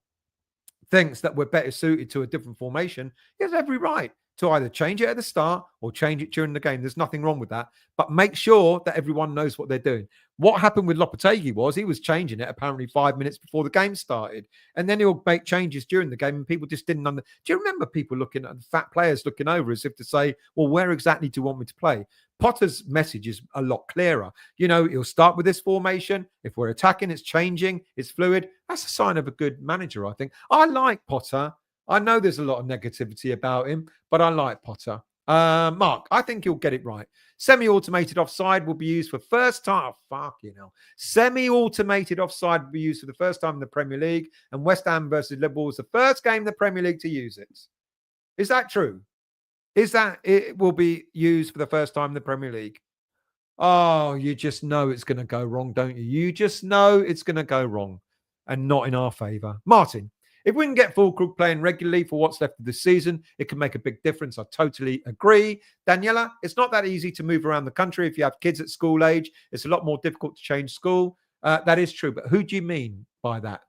Speaker 1: thinks that we're better suited to a different formation, he has every right to either change it at the start or change it during the game. There's nothing wrong with that. But make sure that everyone knows what they're doing. What happened with Lopetegui was he was changing it apparently 5 minutes before the game started. And then he'll make changes during the game and people just didn't Do you remember people looking at fat players looking over as if to say, well, where exactly do you want me to play? Potter's message is a lot clearer. He'll start with this formation. If we're attacking, it's changing, it's fluid. That's a sign of a good manager, I think. I like Potter. I know there's a lot of negativity about him, but I like Potter. Mark, I think he'll get it right. Semi-automated offside will be used for first time. Oh, fucking hell. Semi-automated offside will be used for the first time in the Premier League, and West Ham versus Liverpool is the first game in the Premier League to use it. Is that true? Is that it will be used for the first time in the Premier League? Oh, you just know it's going to go wrong, don't you? You just know it's going to go wrong and not in our favour. Martin. If we can get Fullkrug playing regularly for what's left of the season, it can make a big difference. I totally agree. Daniela, it's not that easy to move around the country. If you have kids at school age, it's a lot more difficult to change school. That is true. But who do you mean by that?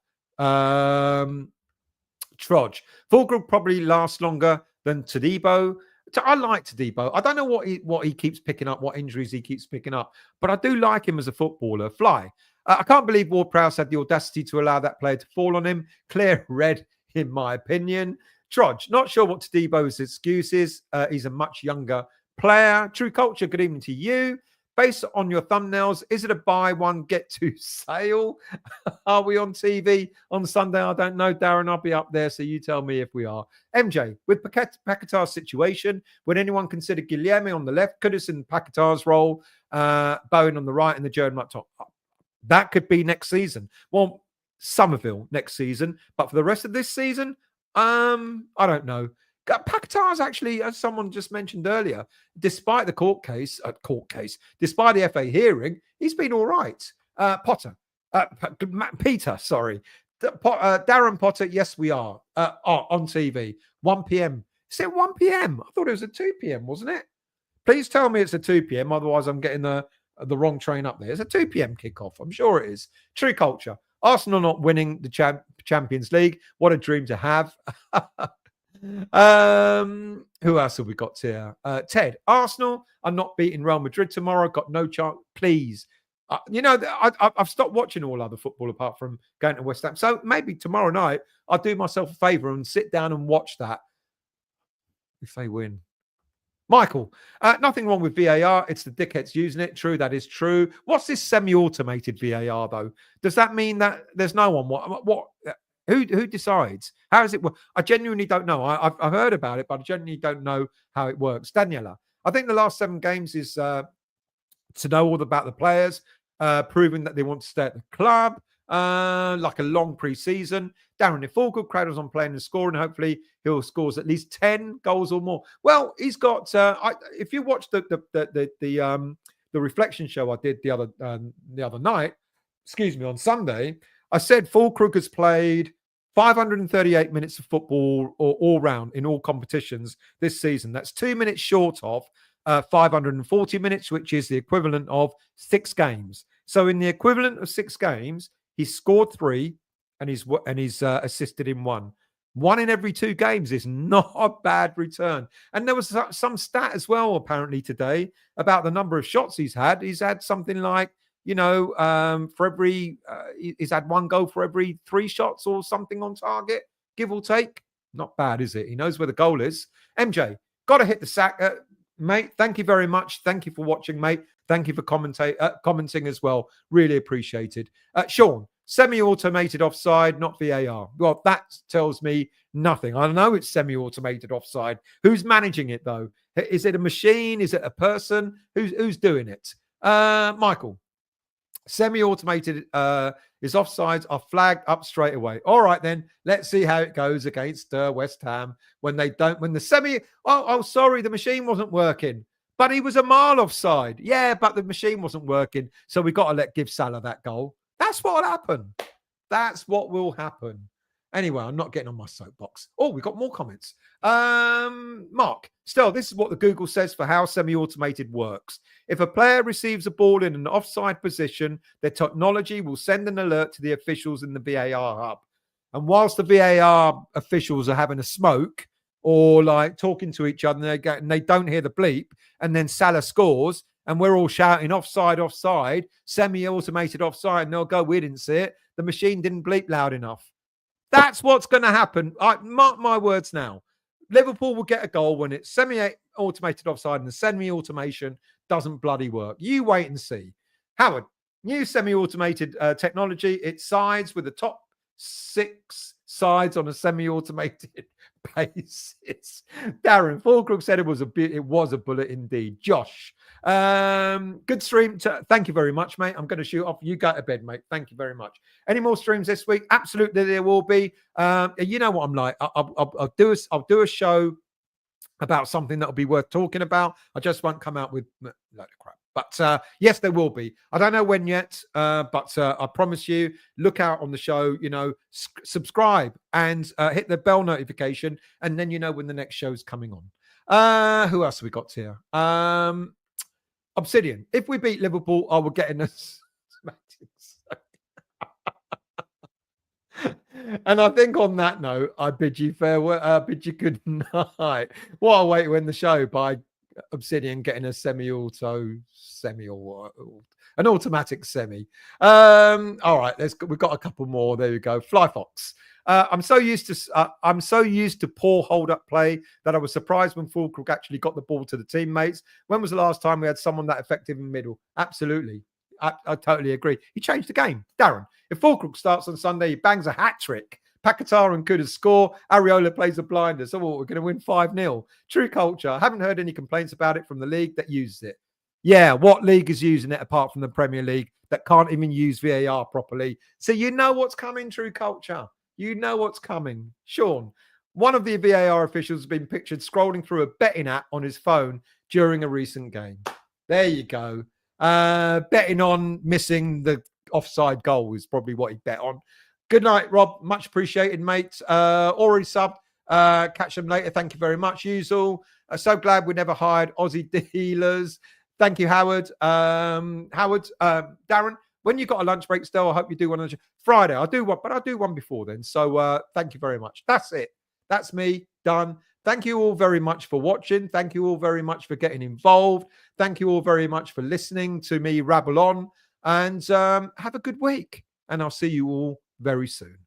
Speaker 1: Trudge. Fullkrug probably lasts longer than Todibo. I like Todibo. I don't know what he keeps picking up, what injuries he keeps picking up, but I do like him as a footballer. Fly. I can't believe Ward-Prowse had the audacity to allow that player to fall on him. Clear red, in my opinion. Trudge, not sure what Tadebo's excuse is. He's a much younger player. True Culture, good evening to you. Based on your thumbnails, is it a buy one, get two sale? Are we on TV on Sunday? I don't know, Darren. I'll be up there, so you tell me if we are. MJ, with Paquetá's situation, would anyone consider Guilherme on the left, Kudus in Paquetá's role, Bowen on the right, and the Jarrod up top? That could be next season. Well, Somerville next season. But for the rest of this season, I don't know. Paquetá's actually, as someone just mentioned earlier, despite the despite the FA hearing, he's been all right. Peter, sorry. Darren Potter, yes, we are. On TV. 1 p.m. Is it 1 p.m.? I thought it was at 2 p.m., wasn't it? Please tell me it's at 2 p.m. Otherwise, I'm getting the wrong train up there. It's a 2 p.m. kickoff. I'm sure it is. True Culture. Arsenal not winning the Champions League. What a dream to have. Who else have we got here? Ted. Arsenal are not beating Real Madrid tomorrow. Got no chance. Please. I've stopped watching all other football apart from going to West Ham. So maybe tomorrow night I'll do myself a favour and sit down and watch that if they win. Michael, nothing wrong with VAR. It's the dickheads using it. True, that is true. What's this semi-automated VAR, though? Does that mean that there's no one? What? Who decides? How does it work? I genuinely don't know. I've heard about it, but I genuinely don't know how it works. Daniela, I think the last 7 games is to know all about the players, proving that they want to stay at the club, like a long pre-season. Darren, if Fullkrug cradles on playing and scoring, hopefully he'll scores at least 10 goals or more. Well, he's got. If you watch the reflection show I did the other night, on Sunday, I said Fullkrug has played 538 minutes of football all round in all competitions this season. That's 2 minutes short of 540 minutes, which is the equivalent of 6 games. So in the equivalent of 6 games, he's scored 3 and he's assisted in 1. 1 in every 2 games is not a bad return. And there was some stat as well, apparently today, about the number of shots he's had. He's had something like, for every, he's had 1 goal for every 3 shots or something on target, give or take. Not bad, is it? He knows where the goal is. MJ, got to hit the sack. Mate, thank you very much. Thank you for watching, mate. Thank you for commenting as well. Really appreciated. Sean, semi-automated offside, not VAR. Well, that tells me nothing. I know it's semi-automated offside. Who's managing it, though? Is it a machine? Is it a person? Who's doing it? Michael, semi-automated his offsides are flagged up straight away. All right, then let's see how it goes against West Ham when the sorry, the machine wasn't working, but he was a mile offside. Yeah, but the machine wasn't working, so we got to give Salah that goal. That's what will happen. That's what will happen. Anyway, I'm not getting on my soapbox. Oh, we got more comments. Mark, still, this is what the Google says for how semi-automated works. If a player receives a ball in an offside position, their technology will send an alert to the officials in the VAR hub. And whilst the VAR officials are having a smoke or talking to each other and they don't hear the bleep, and then Salah scores and we're all shouting offside, offside, semi-automated offside, and they'll go, we didn't see it. The machine didn't bleep loud enough. That's what's going to happen. Mark my words now. Liverpool will get a goal when it's semi-automated offside and the semi-automation doesn't bloody work. You wait and see. Howard, new semi-automated technology. It sides with the top 6 sides on a semi-automated basis. Darren, Fullkrug said it was a bullet indeed. Josh, good stream. Thank you very much, mate. I'm going to shoot off. You go to bed, mate. Thank you very much. Any more streams this week? Absolutely, there will be. You know what I'm like. I'll do a show about something that'll be worth talking about. I just won't come out with a load of crap. But yes, there will be. I don't know when yet, but I promise you, look out on the show, subscribe and hit the bell notification, and then you know when the next show's coming on. Who else have we got here? Obsidian. If we beat Liverpool, I will get in this. And I think on that note, I bid you farewell. Bid you good night. What a way to end the show by Obsidian getting a an automatic semi. All right, we've got a couple more. There we go. Fly Fox. I'm so used to poor hold-up play that I was surprised when Fullkrug actually got the ball to the teammates. When was the last time we had someone that effective in the middle? Absolutely. I totally agree. He changed the game. Darren, if Fullkrug starts on Sunday, he bangs a hat-trick. Paquetá and Kudus score. Areola plays a blinder. So we're going to win 5-0. True culture. I haven't heard any complaints about it from the league that uses it. Yeah, what league is using it apart from the Premier League that can't even use VAR properly? So you know what's coming, true culture. You know what's coming. Sean, one of the VAR officials has been pictured scrolling through a betting app on his phone during a recent game. There you go. Betting on missing the offside goal is probably what he bet on. Good night, Rob. Much appreciated, mate. Already subbed. Catch them later. Thank you very much, usual. So glad we never hired Aussie dealers. Thank you, Howard. Darren, when you got a lunch break still, I hope you do one on Friday. I'll do one, but I'll do one before then. So thank you very much. That's it. That's me. Done. Thank you all very much for watching. Thank you all very much for getting involved. Thank you all very much for listening to me rabble on. And have a good week. And I'll see you all very soon.